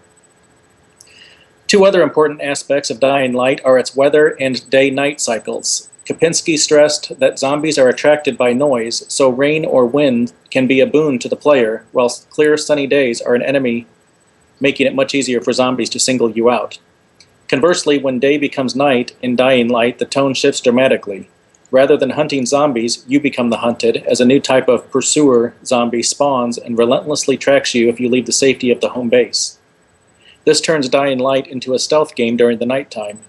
Two other important aspects of Dying Light are its weather and day-night cycles. Kapinski stressed that zombies are attracted by noise, so rain or wind can be a boon to the player, whilst clear sunny days are an enemy, making it much easier for zombies to single you out. Conversely, when day becomes night in Dying Light, the tone shifts dramatically. Rather than hunting zombies, you become the hunted, as a new type of pursuer zombie spawns and relentlessly tracks you if you leave the safety of the home base. This turns Dying Light into a stealth game during the nighttime.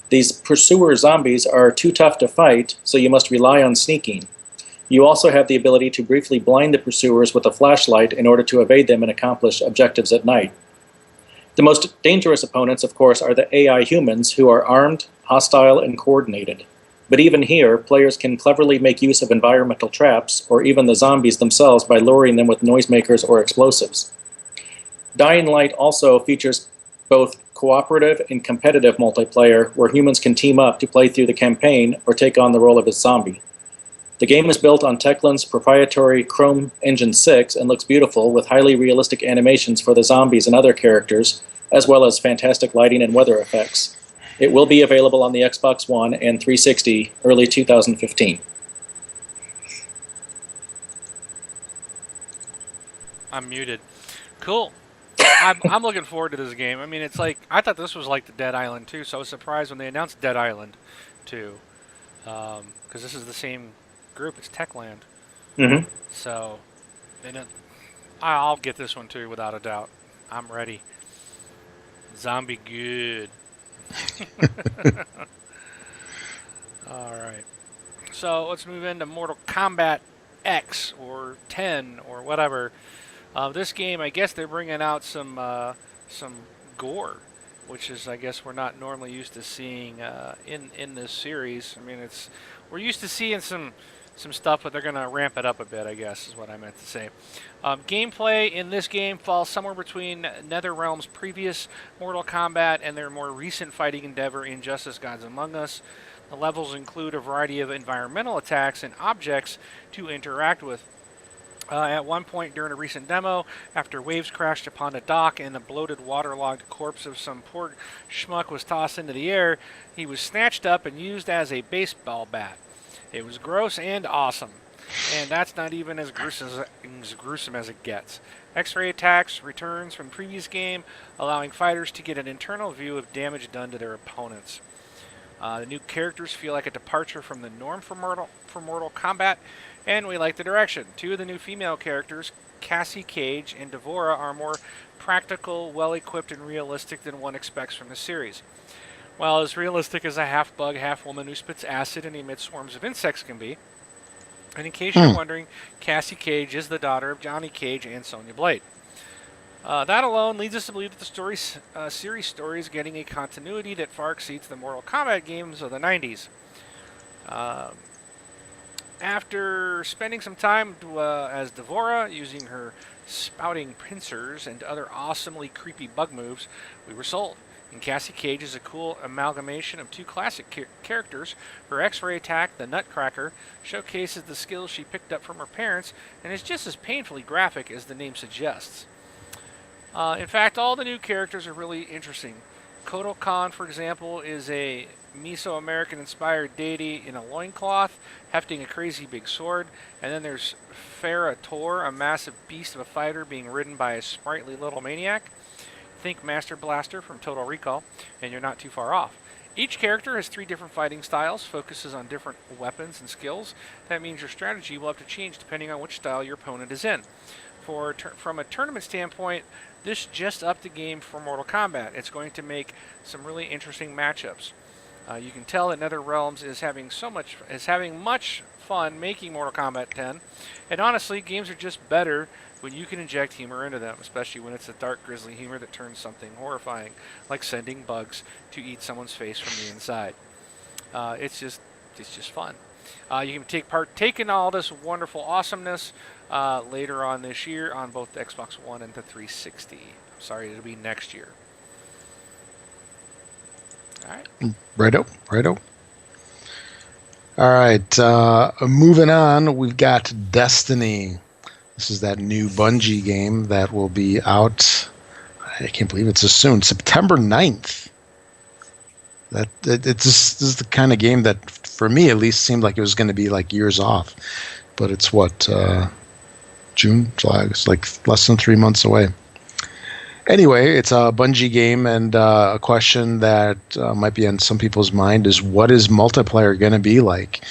These pursuer zombies are too tough to fight, so you must rely on sneaking. You also have the ability to briefly blind the pursuers with a flashlight in order to evade them and accomplish objectives at night. The most dangerous opponents, of course, are the AI humans, who are armed, hostile, and coordinated. But even here, players can cleverly make use of environmental traps, or even the zombies themselves, by luring them with noisemakers or explosives. Dying Light also features both cooperative and competitive multiplayer, where humans can team up to play through the campaign or take on the role of a zombie. The game is built on Techland's proprietary Chrome Engine 6 and looks beautiful, with highly realistic animations for the zombies and other characters, as well as fantastic lighting and weather effects. It will be available on the Xbox One and 360 early 2015. I'm muted. Cool. I'm looking forward to this game. I mean, it's like, I thought this was like the Dead Island 2, so I was surprised when they announced Dead Island 2, because this is the same group. It's Techland. Mm-hmm. So, I'll get this one too, without a doubt. I'm ready. Zombie good. All right. So let's move into Mortal Kombat X or 10 or whatever. This game, I guess they're bringing out some gore, which is, I guess, we're not normally used to seeing in this series. I mean, we're used to seeing some stuff, but they're going to ramp it up a bit, I guess, is what I meant to say. Gameplay in this game falls somewhere between NetherRealm's previous Mortal Kombat and their more recent fighting endeavor, Injustice: Gods Among Us. The levels include a variety of environmental attacks and objects to interact with. At one point during a recent demo, after waves crashed upon a dock and the bloated, waterlogged corpse of some poor schmuck was tossed into the air, he was snatched up and used as a baseball bat. It was gross and awesome, and that's not even as gruesome as it gets. X-ray attacks returns from the previous game, allowing fighters to get an internal view of damage done to their opponents. The new characters feel like a departure from the norm for Mortal Kombat, and we like the direction. Two of the new female characters, Cassie Cage and D'Vorah, are more practical, well-equipped, and realistic than one expects from the series. While as realistic as a half-bug, half-woman who spits acid and emits swarms of insects can be, and in case you're wondering, Cassie Cage is the daughter of Johnny Cage and Sonya Blade. That alone leads us to believe that the series story is getting a continuity that far exceeds the Mortal Kombat games of the 90s. After spending some time as D'Vorah, using her spouting pincers and other awesomely creepy bug moves, we were sold. And Cassie Cage is a cool amalgamation of two classic characters. Her X-ray attack, the Nutcracker, showcases the skills she picked up from her parents and is just as painfully graphic as the name suggests. In fact, all the new characters are really interesting. Kotal Khan, for example, is a Mesoamerican-inspired deity in a loincloth, hefting a crazy big sword. And then there's Farah Tor, a massive beast of a fighter being ridden by a sprightly little maniac. Think Master Blaster from Total Recall, and you're not too far off. Each character has 3 different fighting styles, focuses on different weapons and skills. That means your strategy will have to change depending on which style your opponent is in. From a tournament standpoint, this just upped the game for Mortal Kombat. It's going to make some really interesting matchups. You can tell that NetherRealms is having much fun making Mortal Kombat 10, and honestly, games are just better when you can inject humor into them, especially when it's a dark, grisly humor that turns something horrifying, like sending bugs to eat someone's face from the inside. It's just fun. You can take in all this wonderful awesomeness later on this year on both the Xbox One and the 360. I'm sorry, it'll be next year. All right. Righto. All right, moving on, we've got Destiny. This is that new Bungie game that will be out, I can't believe it's so soon, September 9th. This is the kind of game that for me at least, seemed like it was going to be like years off. But it's what, June, July? It's like less than 3 months away. Anyway, it's a Bungie game, and a question that might be on some people's mind is, what is multiplayer going to be like?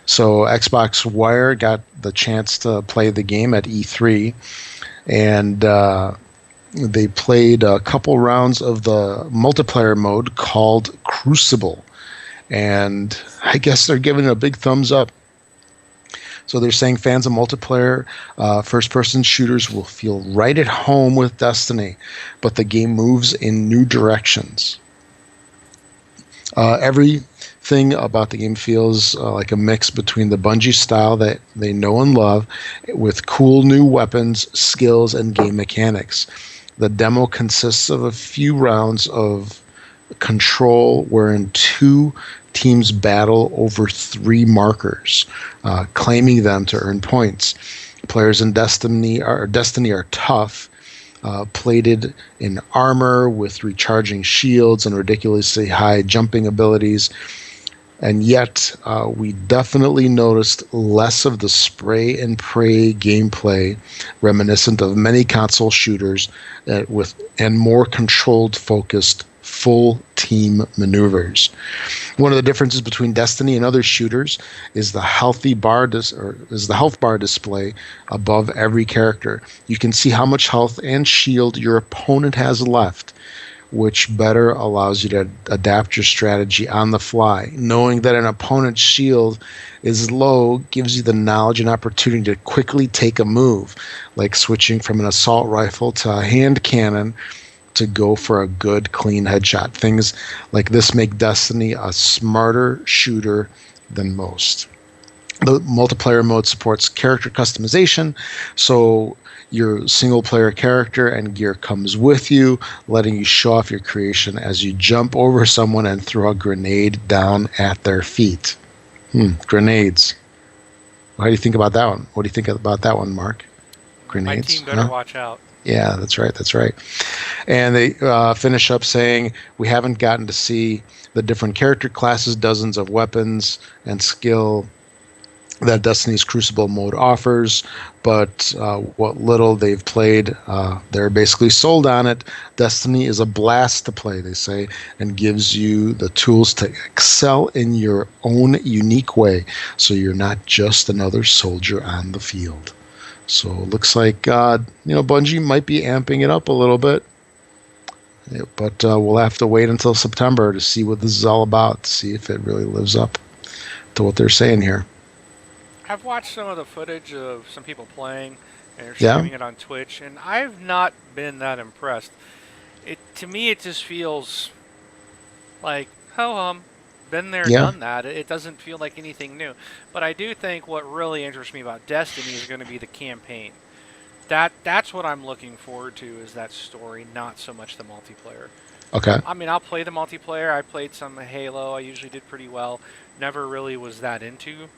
So Xbox Wire got the chance to play the game at E3, and they played a couple rounds of the multiplayer mode called Crucible, and I guess they're giving it a big thumbs up. So they're saying fans of multiplayer first-person shooters will feel right at home with Destiny, but the game moves in new directions. Everything about the game feels like a mix between the Bungie style that they know and love, with cool new weapons, skills, and game mechanics. The demo consists of a few rounds of control wherein two teams battle over 3 markers, claiming them to earn points. Players in Destiny are tough, plated in armor with recharging shields and ridiculously high jumping abilities. And yet, we definitely noticed less of the spray and pray gameplay reminiscent of many console shooters, and more controlled, focused, full team maneuvers. One of the differences between Destiny and other shooters is the health bar display above every character. You can see how much health and shield your opponent has left, which better allows you to adapt your strategy on the fly. Knowing that an opponent's shield is low gives you the knowledge and opportunity to quickly take a move, like switching from an assault rifle to a hand cannon to go for a good, clean headshot. Things like this make Destiny a smarter shooter than most. The multiplayer mode supports character customization, so your single-player character and gear comes with you, letting you show off your creation as you jump over someone and throw a grenade down at their feet. Grenades. How do you think about that one? What do you think about that one, Mark? Grenades? My team better watch out. Yeah, that's right. And they finish up saying, we haven't gotten to see the different character classes, dozens of weapons and skill that Destiny's Crucible mode offers, but what little they've played, they're basically sold on it. Destiny is a blast to play, they say, and gives you the tools to excel in your own unique way, so you're not just another soldier on the field. So it looks like Bungie might be amping it up a little bit, but we'll have to wait until September to see what this is all about, to see if it really lives up to what they're saying here. I've watched some of the footage of some people playing, and they're Yeah. streaming it on Twitch, and I've not been that impressed. To me, it just feels like ho-hum. Been there, Yeah. done that. It doesn't feel like anything new. But I do think what really interests me about Destiny is going to be the campaign. That's what I'm looking forward to, is that story, not so much the multiplayer. Okay. I mean, I'll play the multiplayer. I played some Halo. I usually did pretty well. Never really was that into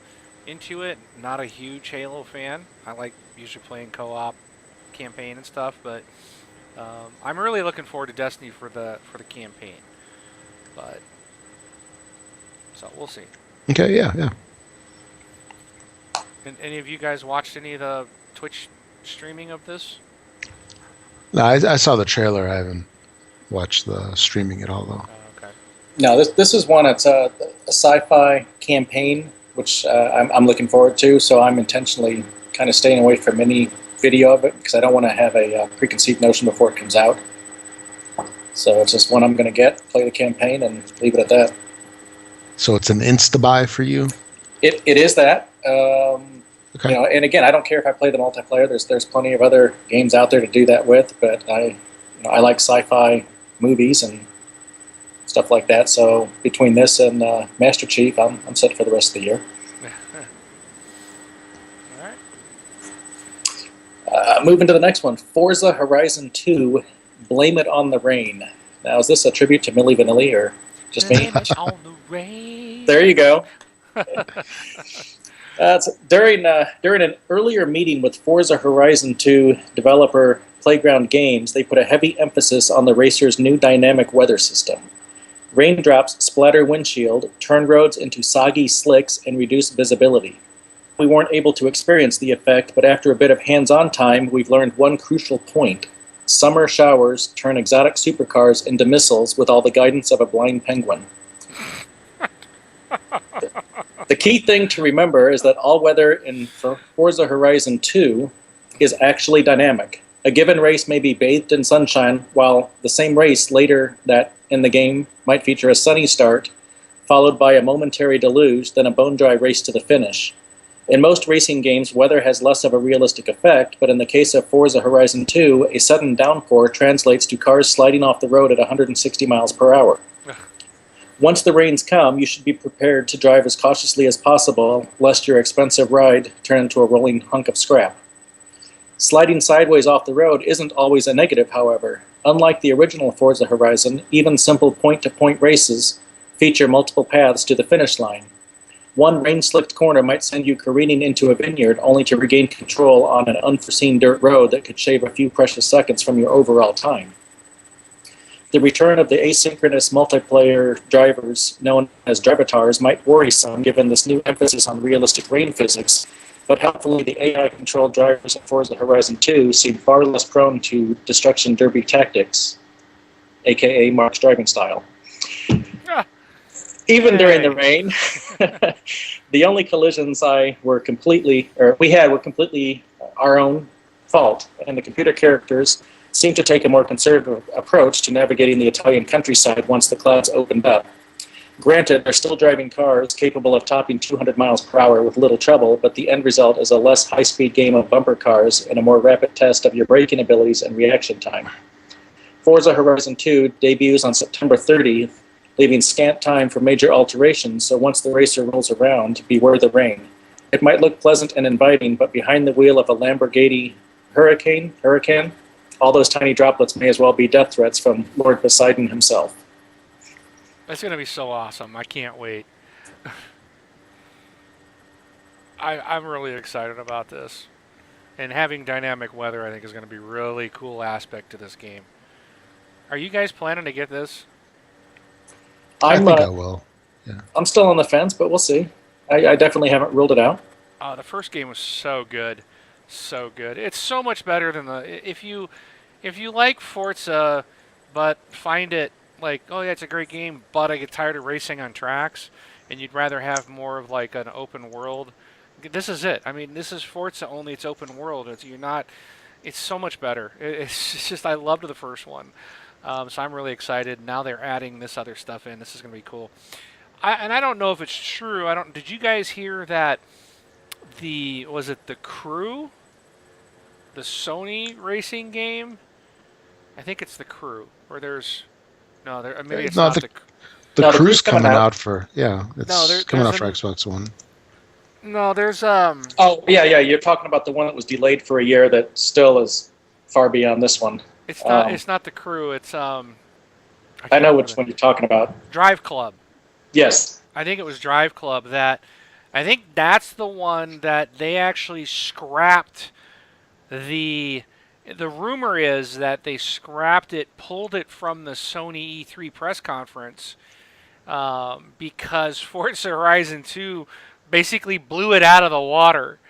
it. Not a huge Halo fan. I like usually playing co-op campaign and stuff, but I'm really looking forward to Destiny for the campaign. But so we'll see. Okay, yeah. And any of you guys watched any of the Twitch streaming of this? No, I saw the trailer. I haven't watched the streaming at all, though. Okay. No, this is one. It's a sci-fi campaign, which I'm looking forward to. So I'm intentionally kind of staying away from any video of it because I don't want to have a preconceived notion before it comes out. So it's just one I'm going to get, play the campaign, and leave it at that. So it's an insta-buy for you? It is that. Okay. And again, I don't care if I play the multiplayer. There's plenty of other games out there to do that with, but I like sci-fi movies and stuff like that. So between this and Master Chief, I'm set for the rest of the year. All right. Moving to the next one, Forza Horizon 2, Blame It on the Rain. Now, is this a tribute to Milli Vanilli or just me? Blame it on the rain. There you go. During an earlier meeting with Forza Horizon 2 developer Playground Games, they put a heavy emphasis on the racer's new dynamic weather system. Raindrops splatter windshield, turn roads into soggy slicks, and reduce visibility. We weren't able to experience the effect, but after a bit of hands-on time, we've learned one crucial point. Summer showers turn exotic supercars into missiles with all the guidance of a blind penguin. The key thing to remember is that all weather in Forza Horizon 2 is actually dynamic. A given race may be bathed in sunshine, while the same race later that in the game might feature a sunny start, followed by a momentary deluge, then a bone-dry race to the finish. In most racing games, weather has less of a realistic effect, but in the case of Forza Horizon 2, a sudden downpour translates to cars sliding off the road at 160 miles per hour. Once the rains come, you should be prepared to drive as cautiously as possible, lest your expensive ride turn into a rolling hunk of scrap. Sliding sideways off the road isn't always a negative, however. Unlike the original Forza Horizon, even simple point-to-point races feature multiple paths to the finish line. One rain-slicked corner might send you careening into a vineyard, only to regain control on an unforeseen dirt road that could shave a few precious seconds from your overall time. The return of the asynchronous multiplayer drivers, known as drivatars, might worry some given this new emphasis on realistic rain physics, but helpfully the AI-controlled drivers in Forza Horizon 2 seem far less prone to destruction derby tactics, aka Mark's driving style. Even during the rain, the only collisions we had were completely our own fault, and the computer characters seem to take a more conservative approach to navigating the Italian countryside once the clouds opened up. Granted, they're still driving cars capable of topping 200 miles per hour with little trouble, but the end result is a less high-speed game of bumper cars and a more rapid test of your braking abilities and reaction time. Forza Horizon 2 debuts on September 30th, leaving scant time for major alterations, so once the racer rolls around, beware the rain. It might look pleasant and inviting, but behind the wheel of a Lamborghini Huracan, all those tiny droplets may as well be death threats from Lord Poseidon himself. That's going to be so awesome. I can't wait. I'm really excited about this. And having dynamic weather, I think, is going to be a really cool aspect to this game. Are you guys planning to get this? I think I will. Yeah. I'm still on the fence, but we'll see. I definitely haven't ruled it out. The first game was so good. So good. It's so much better than if you like Forza but find it like, oh yeah, it's a great game, but I get tired of racing on tracks and you'd rather have more of like an open world, this is it. I mean, this is Forza, only it's open world. It's so much better. It's just, I loved the first one. So I'm really excited. Now they're adding this other stuff in. This is going to be cool. I don't know if it's true. Did you guys hear that was it The Crew? The Sony racing game? I think it's The Crew. Or maybe it's not The Crew's coming out for, it's coming out for Xbox One. No, there's Oh, yeah, you're talking about the one that was delayed for a year that still is far beyond this one. It's not The Crew, it's I know which one you're talking about. Drive Club. Yes. I think it was Drive Club I think that's the one that they actually scrapped. The rumor is that they scrapped it, pulled it from the Sony E3 press conference because Forza Horizon 2 basically blew it out of the water.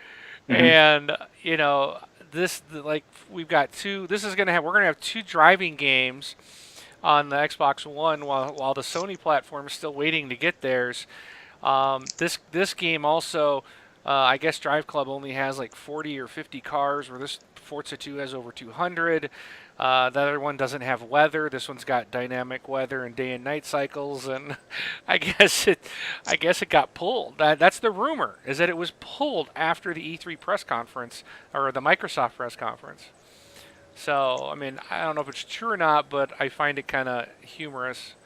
Mm-hmm. And we've got we're going to have two driving games on the Xbox One while the Sony platform is still waiting to get theirs. This game also, I guess Drive Club only has like 40 or 50 cars, where this Forza 2 has over 200. The other one doesn't have weather. This one's got dynamic weather and day and night cycles, and I guess it got pulled. That's the rumor, is that it was pulled after the E3 press conference or the Microsoft press conference. So, I mean, I don't know if it's true or not, but I find it kind of humorous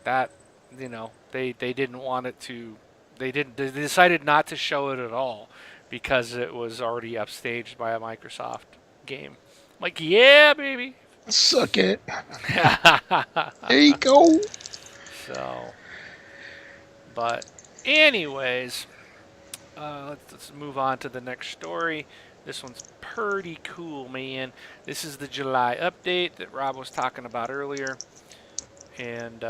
that, they didn't want it to, they decided not to show it at all because it was already upstaged by a Microsoft game. Like, yeah, baby. Suck it. There you go. So, but anyways, let's move on to the next story. This one's pretty cool, man. This is the July update that Rob was talking about earlier. And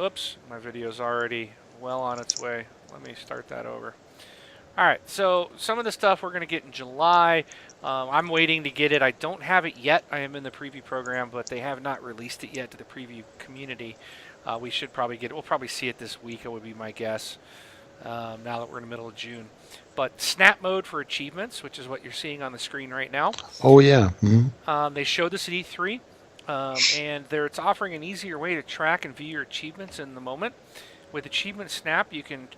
Oops, my video's already well on its way. Let me start that over. All right, so some of the stuff we're going to get in July. I'm waiting to get it. I don't have it yet. I am in the preview program, but they have not released it yet to the preview community. We should probably get it. We'll probably see it this week, it would be my guess, now that we're in the middle of June. But snap mode for achievements, which is what you're seeing on the screen right now. Oh, yeah. They showed this at E3, and it's offering an easier way to track and view your achievements in the moment. With Achievement Snap, you can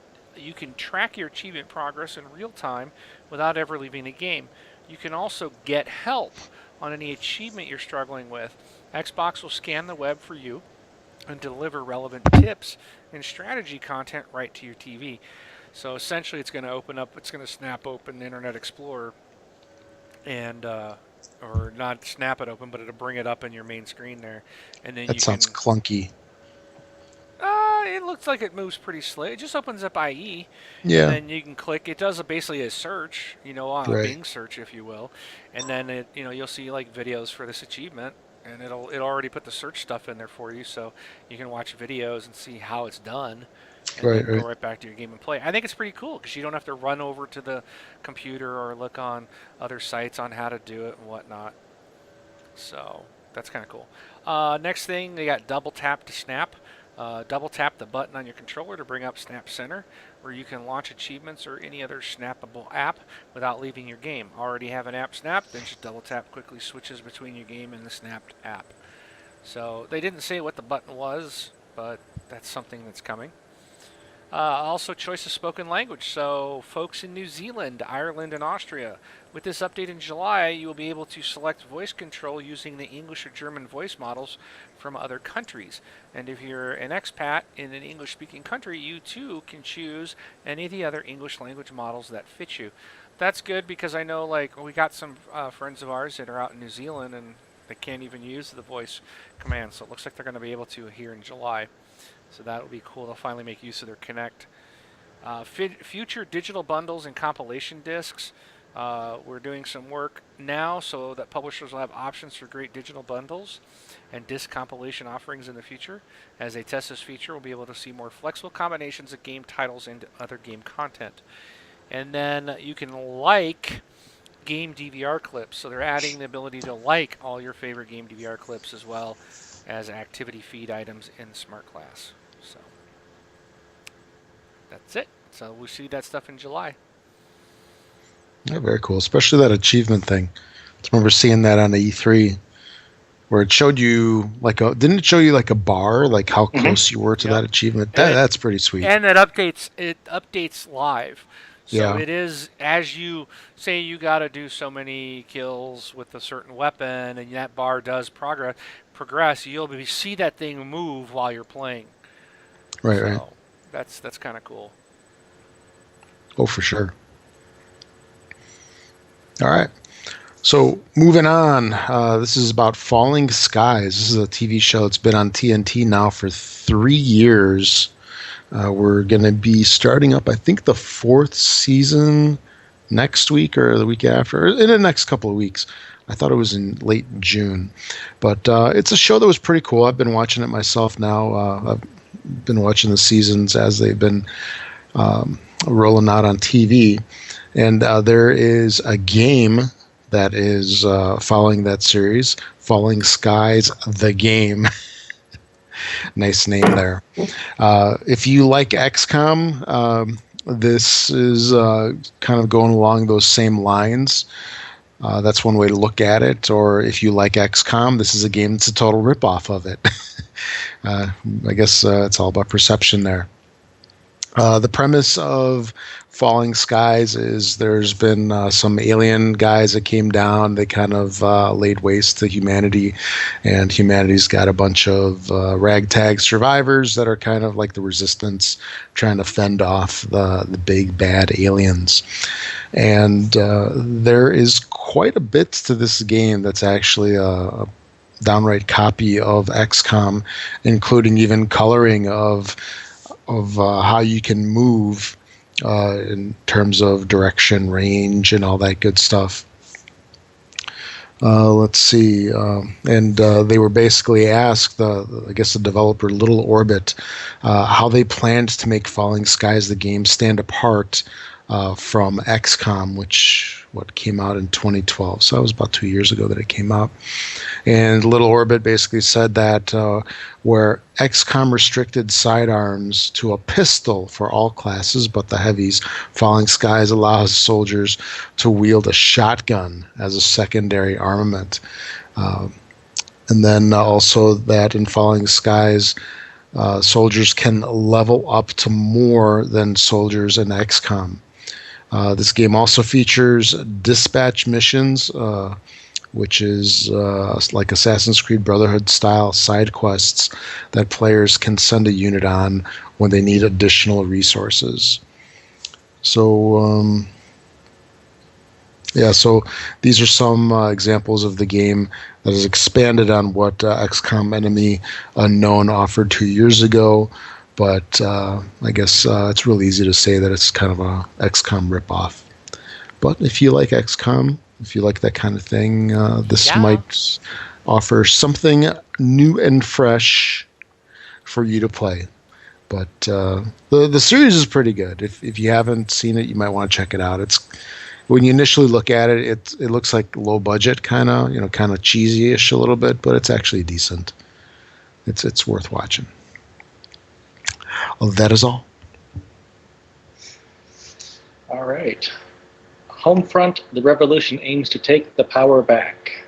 track your achievement progress in real time without ever leaving the game. You can also get help on any achievement you're struggling with. Xbox will scan the web for you and deliver relevant tips and strategy content right to your TV. So essentially, it's going to snap open Internet Explorer and or not snap it open, but it'll bring it up in your main screen there, and then That sounds clunky. It looks like it moves pretty slow. It just opens up IE, Yeah. and then you can click. It does basically a search, a Right. Bing search, if you will, and then you'll see like videos for this achievement, and it'll already put the search stuff in there for you, so you can watch videos and see how it's done, and Right, then right. go right back to your game and play. I think it's pretty cool because you don't have to run over to the computer or look on other sites on how to do it and whatnot. So that's kind of cool. Next thing, they got double tap to snap. Double tap the button on your controller to bring up Snap Center, where you can launch achievements or any other snappable app without leaving your game. Already have an app snapped, then just double tap quickly switches between your game and the snapped app. So they didn't say what the button was, but that's something that's coming. Also, choice of spoken language. So, folks in New Zealand, Ireland, and Austria, with this update in July, you will be able to select voice control using the English or German voice models from other countries. And if you're an expat in an English-speaking country, you too can choose any of the other English language models that fit you. That's good because I know, we got some friends of ours that are out in New Zealand and they can't even use the voice command. So it looks like they're going to be able to here in July. So that will be cool. They'll finally make use of their Kinect. Future digital bundles and compilation discs. We're doing some work now so that publishers will have options for great digital bundles and disc compilation offerings in the future. As they test this feature, we'll be able to see more flexible combinations of game titles and other game content. And then you can like game DVR clips. So they're adding the ability to like all your favorite game DVR clips as well as activity feed items in Smart Glass. So that's it. So we'll see that stuff in July. Yeah, very cool. Especially that achievement thing. I remember seeing that on the E3 where it showed you didn't it show you like a bar, like how close you were to that achievement? That's pretty sweet. And it updates live. So Yeah. it is, as you say, you got to do so many kills with a certain weapon, and that bar does progress. You'll see that thing move while you're playing. Right. That's kind of cool. Oh, for sure. All right. So moving on, this is about Falling Skies. This is a TV show that's been on TNT now for 3 years. We're going to be starting up, I think, the 4th season next week or the week after, in the next couple of weeks. I thought it was in late June. But it's a show that was pretty cool. I've been watching it myself now. I've been watching the seasons as they've been rolling out on TV. And there is a game that is following that series, Falling Skies, the game. Nice name there. If you like XCOM, this is kind of going along those same lines. That's one way to look at it. Or if you like XCOM, this is a game that's a total ripoff of it. I guess it's all about perception there. The premise of Falling Skies is there's been some alien guys that came down. They kind of laid waste to humanity, and humanity's got a bunch of ragtag survivors that are kind of like the resistance, trying to fend off the big bad aliens. And there is quite a bit to this game that's actually a downright copy of XCOM, including even coloring of how you can move in terms of direction, range, and all that good stuff. Let's see. And they were basically asked, I guess the developer Little Orbit, how they planned to make Falling Skies, the game, stand apart from XCOM, which came out in 2012. So that was about 2 years ago that it came out. And Little Orbit basically said that where XCOM restricted sidearms to a pistol for all classes but the heavies, Falling Skies allows soldiers to wield a shotgun as a secondary armament. And then also that in Falling Skies, soldiers can level up to more than soldiers in XCOM. This game also features dispatch missions, which is like Assassin's Creed Brotherhood style side quests that players can send a unit on when they need additional resources. So so these are some examples of the game that has expanded on what XCOM Enemy Unknown offered 2 years ago. But I guess it's real easy to say that it's kind of a XCOM ripoff. But if you like XCOM, if you like that kind of thing, this might offer something new and fresh for you to play. But the series is pretty good. If you haven't seen it, you might want to check it out. It's when you initially look at it, it looks like low budget, kind of cheesy-ish a little bit, but it's actually decent. It's worth watching. Well, that is all. All right. Homefront: The Revolution aims to take the power back.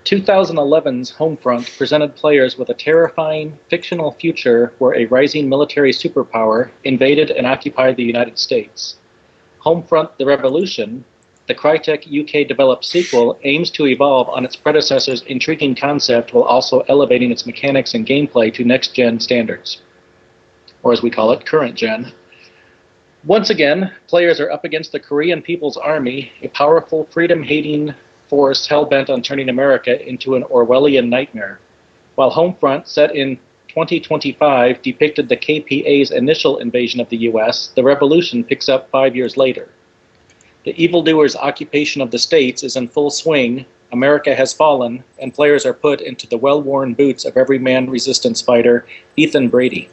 2011's Homefront presented players with a terrifying, fictional future where a rising military superpower invaded and occupied the United States. Homefront: The Revolution, the Crytek UK-developed sequel, aims to evolve on its predecessor's intriguing concept while also elevating its mechanics and gameplay to next-gen standards, or as we call it, current gen. Once again, players are up against the Korean People's Army, a powerful, freedom-hating force hell-bent on turning America into an Orwellian nightmare. While Homefront, set in 2025, depicted the KPA's initial invasion of the U.S., the revolution picks up 5 years later. The evildoers' occupation of the states is in full swing, America has fallen, and players are put into the well-worn boots of everyman resistance fighter Ethan Brady.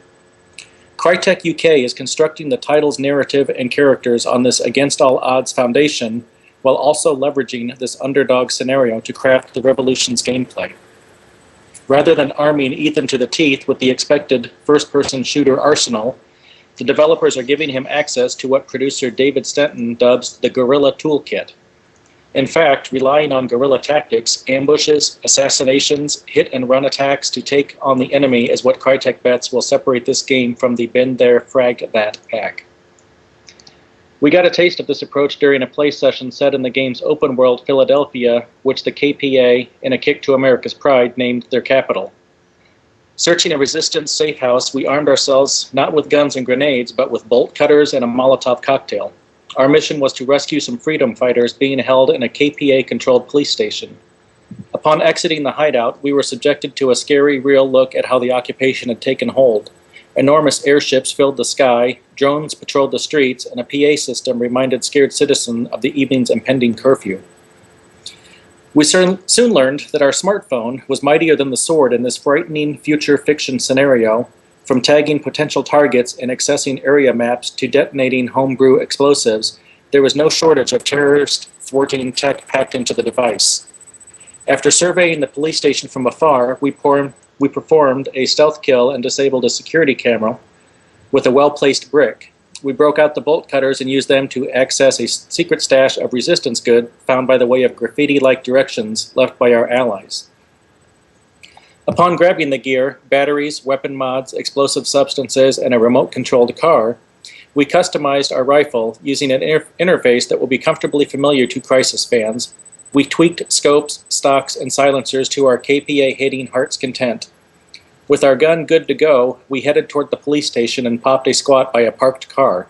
Crytek UK is constructing the title's narrative and characters on this against-all-odds foundation, while also leveraging this underdog scenario to craft the Revolution's gameplay. Rather than arming Ethan to the teeth with the expected first-person shooter arsenal, the developers are giving him access to what producer David Stenton dubs the Guerrilla Toolkit. In fact, relying on guerrilla tactics, ambushes, assassinations, hit-and-run attacks to take on the enemy is what Crytek bets will separate this game from the been there, fragged that pack. We got a taste of this approach during a play session set in the game's open-world Philadelphia, which the KPA, in a kick to America's pride, named their capital. Searching a resistance safe house, we armed ourselves not with guns and grenades, but with bolt cutters and a Molotov cocktail. Our mission was to rescue some freedom fighters being held in a KPA-controlled police station. Upon exiting the hideout, we were subjected to a scary, real look at how the occupation had taken hold. Enormous airships filled the sky, drones patrolled the streets, and a PA system reminded scared citizens of the evening's impending curfew. We soon learned that our smartphone was mightier than the sword in this frightening future fiction scenario, from tagging potential targets and accessing area maps to detonating homebrew explosives. There was no shortage of terrorist thwarting tech packed into the device. After surveying the police station from afar, we performed a stealth kill and disabled a security camera with a well-placed brick. We broke out the bolt cutters and used them to access a secret stash of resistance good found by the way of graffiti-like directions left by our allies. Upon grabbing the gear, batteries, weapon mods, explosive substances, and a remote-controlled car, we customized our rifle using an interface that will be comfortably familiar to Crysis fans. We tweaked scopes, stocks, and silencers to our KPA-hating heart's content. With our gun good to go, we headed toward the police station and popped a squat by a parked car.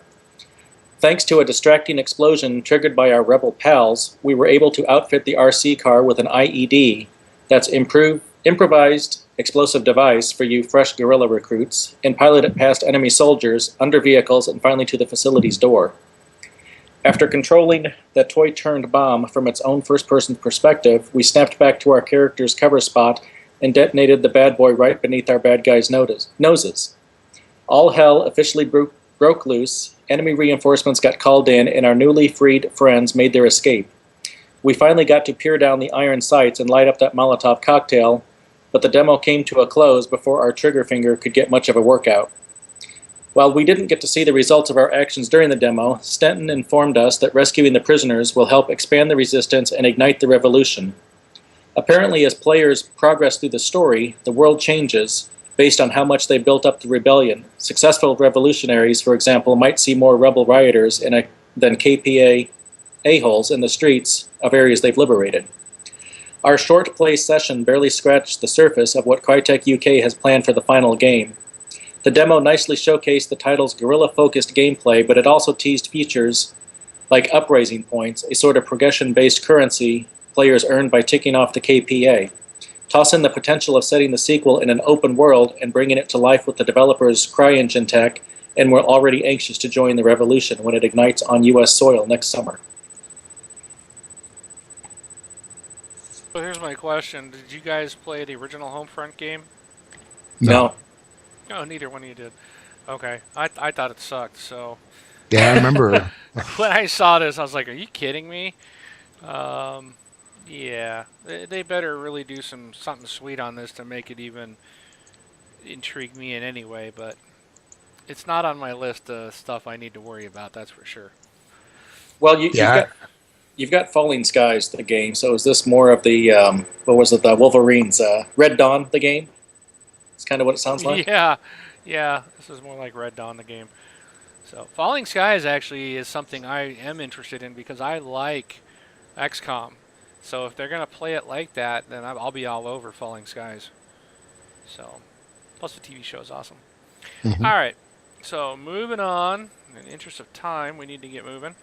Thanks to a distracting explosion triggered by our rebel pals, we were able to outfit the RC car with an IED, that's improvised explosive device for you fresh guerrilla recruits, and pilot it past enemy soldiers, under vehicles, and finally to the facility's door. After controlling the toy-turned bomb from its own first-person perspective, we snapped back to our character's cover spot and detonated the bad boy right beneath our bad guy's noses. All hell officially broke loose, enemy reinforcements got called in, and our newly freed friends made their escape. We finally got to peer down the iron sights and light up that Molotov cocktail, but the demo came to a close before our trigger finger could get much of a workout. While we didn't get to see the results of our actions during the demo, Stenton informed us that rescuing the prisoners will help expand the resistance and ignite the revolution. Apparently, as players progress through the story, the world changes based on how much they built up the rebellion. Successful revolutionaries, for example, might see more rebel rioters than KPA a-holes in the streets of areas they've liberated. Our short play session barely scratched the surface of what Crytek UK has planned for the final game. The demo nicely showcased the title's guerrilla-focused gameplay, but it also teased features like uprising points, a sort of progression-based currency players earn by ticking off the KPA. Toss in the potential of setting the sequel in an open world and bringing it to life with the developer's CryEngine tech, and we're already anxious to join the revolution when it ignites on US soil next summer. So here's my question. Did you guys play the original Homefront game? No. Oh, neither one of you did. Okay. I thought it sucked, so... Yeah, I remember. When I saw this, I was like, are you kidding me? Yeah. They better really do something sweet on this to make it even intrigue me in any way, but it's not on my list of stuff I need to worry about, that's for sure. Well, you've got Falling Skies, the game, so is this more of the, the Wolverines, Red Dawn, the game? It's kind of what it sounds like? Yeah, this is more like Red Dawn, the game. So, Falling Skies actually is something I am interested in because I like XCOM. So if they're going to play it like that, then I'll be all over Falling Skies. So, plus the TV show is awesome. Mm-hmm. All right, so moving on. In the interest of time, we need to get moving.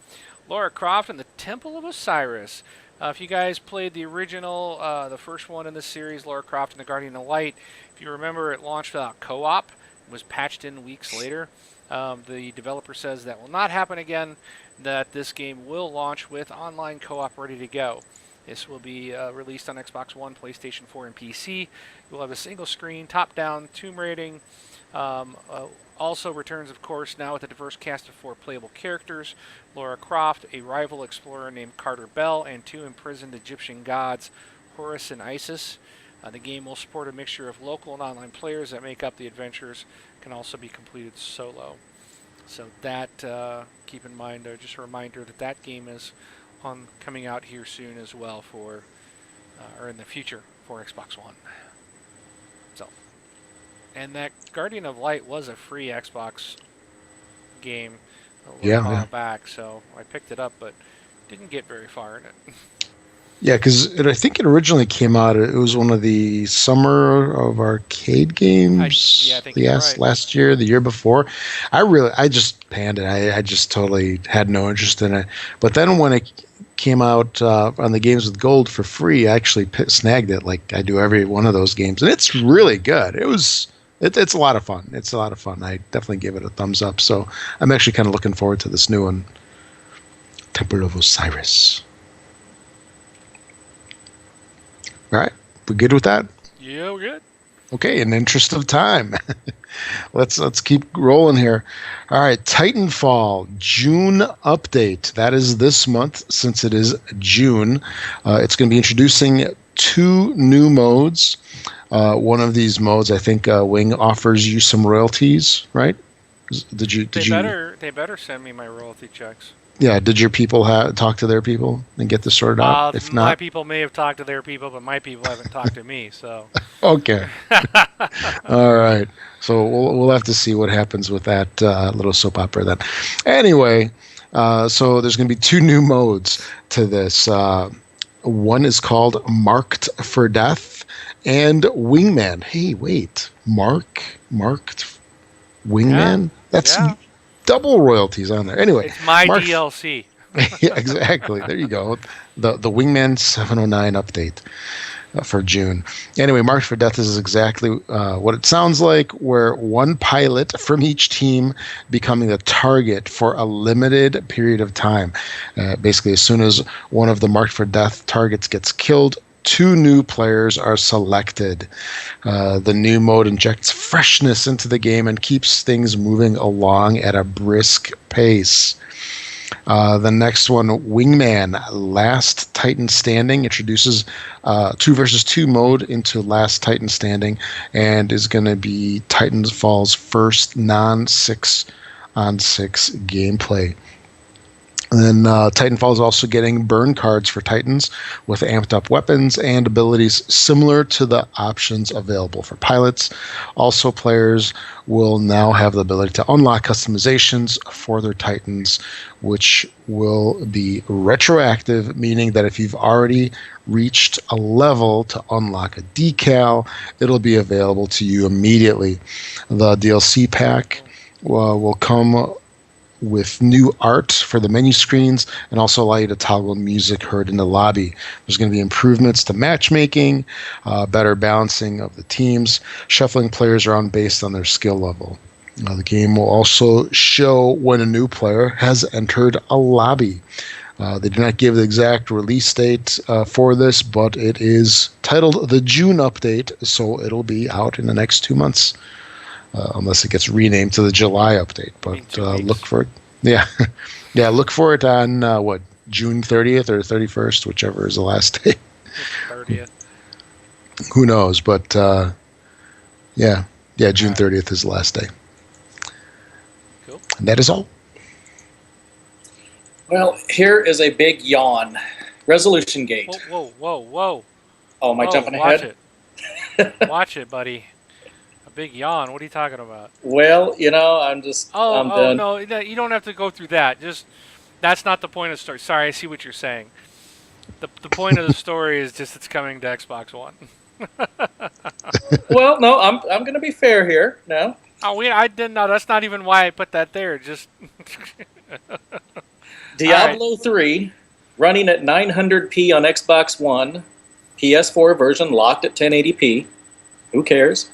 Lara Croft and the Temple of Osiris. If you guys played the original, the first one in the series, Lara Croft and the Guardian of Light, if you remember, it launched without co-op. It was patched in weeks later. The developer says that will not happen again, that this game will launch with online co-op ready to go. This will be released on Xbox One, PlayStation 4, and PC. You will have a single screen, top-down, tomb raiding. Also returns, of course, now with a diverse cast of 4 playable characters. Lara Croft, a rival explorer named Carter Bell, and 2 imprisoned Egyptian gods, Horus and Isis. The game will support a mixture of local and online players that make up the adventures, can also be completed solo. So that, keep in mind, just a reminder that game is coming out here soon as well for, or in the future for Xbox One. So, and that Guardian of Light was a free Xbox game a little while back, so I picked it up, but didn't get very far in it. Yeah, because I think it originally came out. It was one of the Summer of Arcade games. I think you're right. Last year, the year before. I just panned it. I just totally had no interest in it. But then when it came out on the Games with Gold for free, I actually snagged it, like I do every one of those games, and it's really good. It's a lot of fun. It's a lot of fun. I definitely give it a thumbs up. So I'm actually kind of looking forward to this new one, Temple of Osiris. All right, we good with that? Yeah, we're good. Okay, in the interest of time, let's keep rolling here. All right, Titanfall June update. That is this month, since it is June. It's going to be introducing 2 new modes. One of these modes, I think, Wing offers you some royalties, right? They better send me my royalty checks. Yeah, did your people talk to their people and get this sorted out? If not, my people may have talked to their people, but my people haven't talked to me. So okay, all right. So we'll have to see what happens with that little soap opera then. Anyway, so there's going to be 2 new modes to this. One is called Marked for Death and Wingman. Hey, wait, marked Wingman? Yeah. That's double royalties on there. Anyway, it's my DLC. Yeah, exactly. There you go. The Wingman 709 update. for June. Anyway, Marked for Death is exactly what it sounds like, where one pilot from each team becoming the target for a limited period of time. Basically, as soon as one of the Marked for Death targets gets killed, 2 new players are selected. The new mode injects freshness into the game and keeps things moving along at a brisk pace. The next one, Wingman Last Titan Standing, introduces 2 versus 2 mode into Last Titan Standing and is going to be Titanfall's first non-6 on 6 gameplay. And then Titanfall is also getting burn cards for Titans with amped up weapons and abilities similar to the options available for pilots. Also, players will now have the ability to unlock customizations for their Titans, which will be retroactive, meaning that if you've already reached a level to unlock a decal, it'll be available to you immediately. The DLC pack will come with new art for the menu screens and also allow you to toggle music heard in the lobby. There's going to be improvements to matchmaking, better balancing of the teams, shuffling players around based on their skill level. The game will also show when a new player has entered a lobby. They do not give the exact release date for this, but it is titled the June update, so it'll be out in the next 2 months. Unless it gets renamed to the July update, but look for it. Yeah, yeah, look for it on June 30th or 31st, whichever is the last day. 30th. Who knows? But yeah, June 30th is the last day. Cool. And that is all. Well, here is a big yawn. Resolution Gate. Whoa. Oh, am I jumping ahead? Watch it. Watch it, buddy. Big yawn. What are you talking about? Well, I'm done. No, you don't have to go through that. That's not the point of the story. Sorry, I see what you're saying. The point of the story is just it's coming to Xbox One. Well, no, I'm going to be fair here. No. Oh, I didn't know. That's not even why I put that there. Just Diablo 3 running at 900p on Xbox One, PS4 version locked at 1080p. Who cares?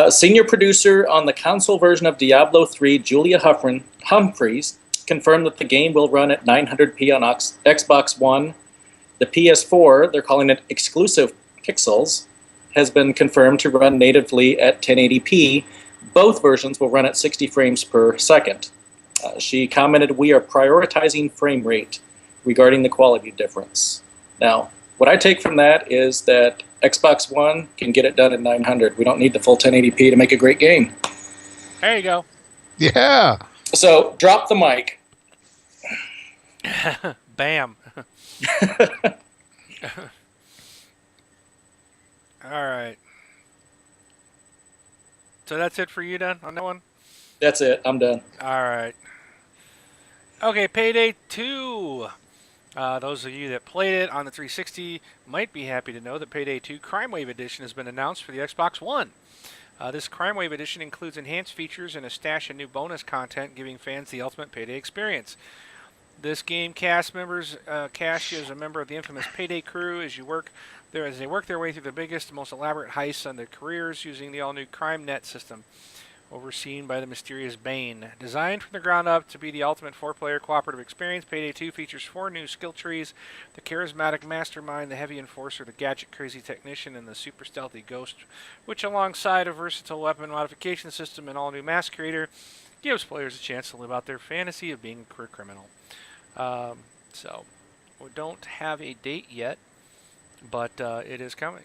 Senior producer on the console version of Diablo 3, Julia Humphreys, confirmed that the game will run at 900p on Xbox One. The PS4, they're calling it exclusive pixels, has been confirmed to run natively at 1080p. Both versions will run at 60 frames per second. She commented, "We are prioritizing frame rate regarding the quality difference." Now, what I take from that is that Xbox One can get it done at 900. We don't need the full 1080p to make a great game. There you go. Yeah. So, drop the mic. Bam. All right. So that's it for you, then, on that one? That's it. I'm done. All right. Okay, Payday 2. Those of you that played it on the 360 might be happy to know that Payday 2 Crime Wave Edition has been announced for the Xbox One. This Crime Wave Edition includes enhanced features and a stash of new bonus content, giving fans the ultimate Payday experience. This game cast members cast you as a member of the infamous Payday crew as they work their way through the biggest and most elaborate heists on their careers using the all-new CrimeNet system, overseen by the mysterious Bane. Designed from the ground up to be the ultimate 4-player cooperative experience, Payday 2 features 4 new skill trees: the charismatic mastermind, the heavy enforcer, the gadget-crazy technician, and the super stealthy ghost, which alongside a versatile weapon modification system and all-new mask creator, gives players a chance to live out their fantasy of being a career criminal. So, we don't have a date yet, but it is coming.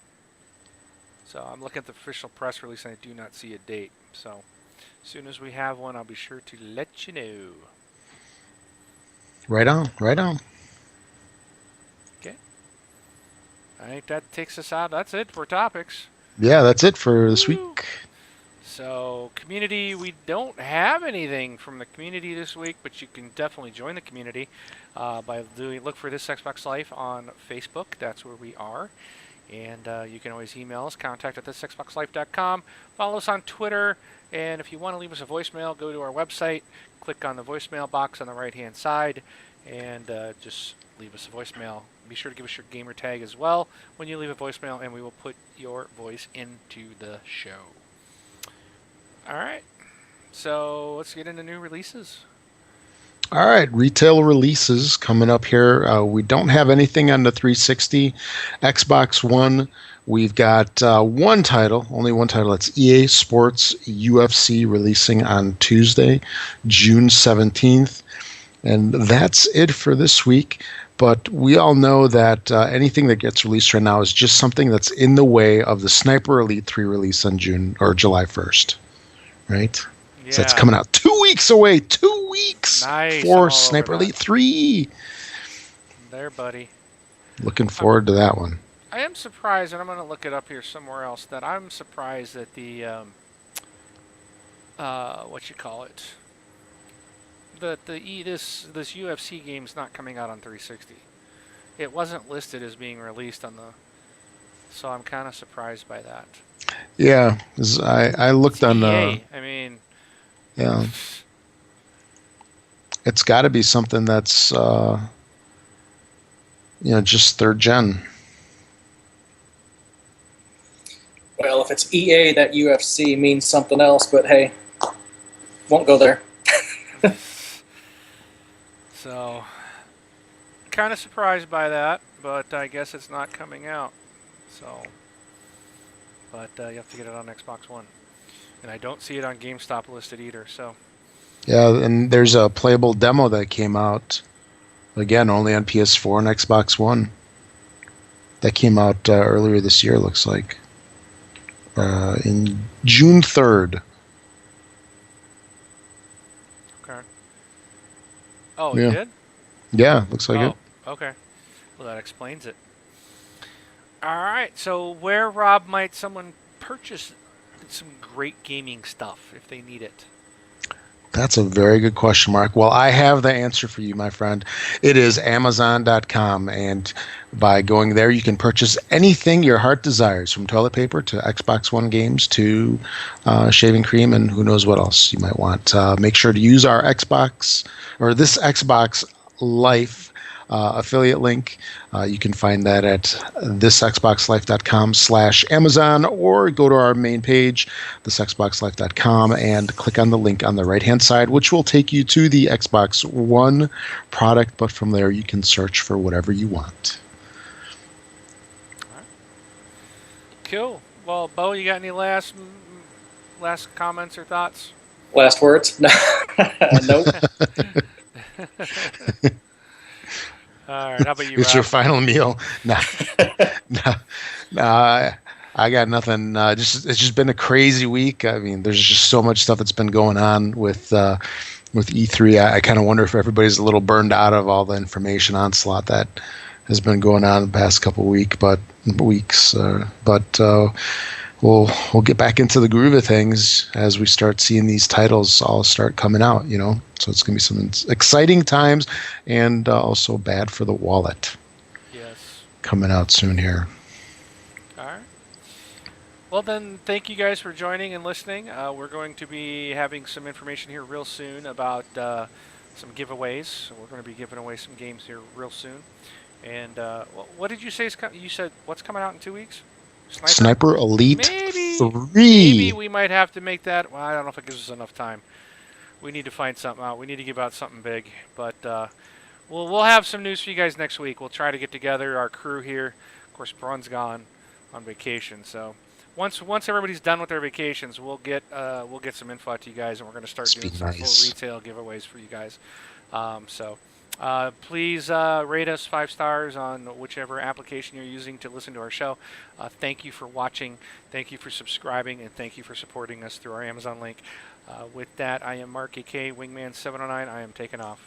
So I'm looking at the official press release and I do not see a date. So as soon as we have one, I'll be sure to let you know. Right on. Okay. I think that takes us out. That's it for topics. Yeah, that's it for this week. So community, we don't have anything from the community this week, but you can definitely join the community by look for This Xbox Life on Facebook. That's where we are. And you can always email us, contact@thisxboxlife.com. Follow us on Twitter And if you want to leave us a voicemail, go to our website, click on the voicemail box on the right-hand side, and just leave us a voicemail. Be sure to give us your gamer tag as well when you leave a voicemail, and we will put your voice into the show. All right. So let's get into new releases. All right, retail releases coming up here. We don't have anything on the 360. Xbox One, we've got one title, only one title. It's EA Sports UFC releasing on Tuesday, June 17th. And that's it for this week. But we all know that anything that gets released right now is just something that's in the way of the Sniper Elite 3 release on July 1st, right? Yeah. So it's coming out 2 weeks away. 2 weeks Nice. for Sniper Elite 3. There, buddy. Looking forward to that one. I am surprised, and I'm going to look it up here somewhere else, that I'm surprised that the, this UFC game's not coming out on 360. It wasn't listed as being released on the, so I'm kind of surprised by that. Yeah, 'cause I looked on EA. I mean, yeah. It's got to be something that's just third gen. Well, if it's EA, that UFC means something else, but hey, won't go there. so kind of surprised by that, but I guess it's not coming out. So, but you have to get it on Xbox One, and I don't see it on GameStop listed either. So. Yeah, and there's a playable demo that came out, again, only on PS4 and Xbox One. That came out earlier this year, looks like. In June 3rd. Okay. Oh, Yeah. it did? Yeah, looks like it. Okay. Well, that explains it. All right. So where, Rob, might someone purchase some great gaming stuff if they need it? That's a very good question, Mark. Well, I have the answer for you, my friend. It is Amazon.com, and by going there, you can purchase anything your heart desires, from toilet paper to Xbox One games to shaving cream and who knows what else you might want. Make sure to use our Xbox Life affiliate link. You can find that at thisxboxlife.com/Amazon, or go to our main page, thisxboxlife.com, and click on the link on the right-hand side, which will take you to the Xbox One product, but from there you can search for whatever you want. All right. Cool. Well, Bo, you got any last comments or thoughts? Last words? No. Nope. All right. How about you, It's Rob? your final meal. Nah. I got nothing. It's just been a crazy week. I mean, there's just so much stuff that's been going on with E3. I kind of wonder if everybody's a little burned out of all the information onslaught that has been going on the past couple weeks. But we'll get back into the groove of things as we start seeing these titles all start coming out. So it's going to be some exciting times, and also bad for the wallet. Yes. Coming out soon here. All right. Well, then, thank you guys for joining and listening. We're going to be having some information here real soon about some giveaways. So we're going to be giving away some games here real soon. And what did you say? You said what's coming out in 2 weeks? Sniper Elite maybe 3. Maybe we might have to make that. Well, I don't know if it gives us enough time. We need to find something out. We need to give out something big. But we'll have some news for you guys next week. We'll try to get together our crew here. Of course, Brun's gone on vacation, so once everybody's done with their vacations, we'll get some info out to you guys, and we're going to start doing some full retail giveaways for you guys. Please rate us 5 stars on whichever application you're using to listen to our show. Thank you for watching. Thank you for subscribing, and thank you for supporting us through our Amazon link. With that, I am Mark AK, Wingman709. I am taking off.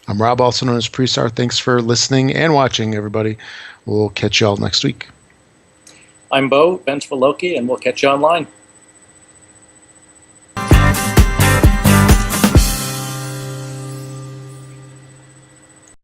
I'm Rob, also known as Prestar. Thanks for listening and watching, everybody. We'll catch you all next week. I'm Bo, Vengeful Loki, and we'll catch you online.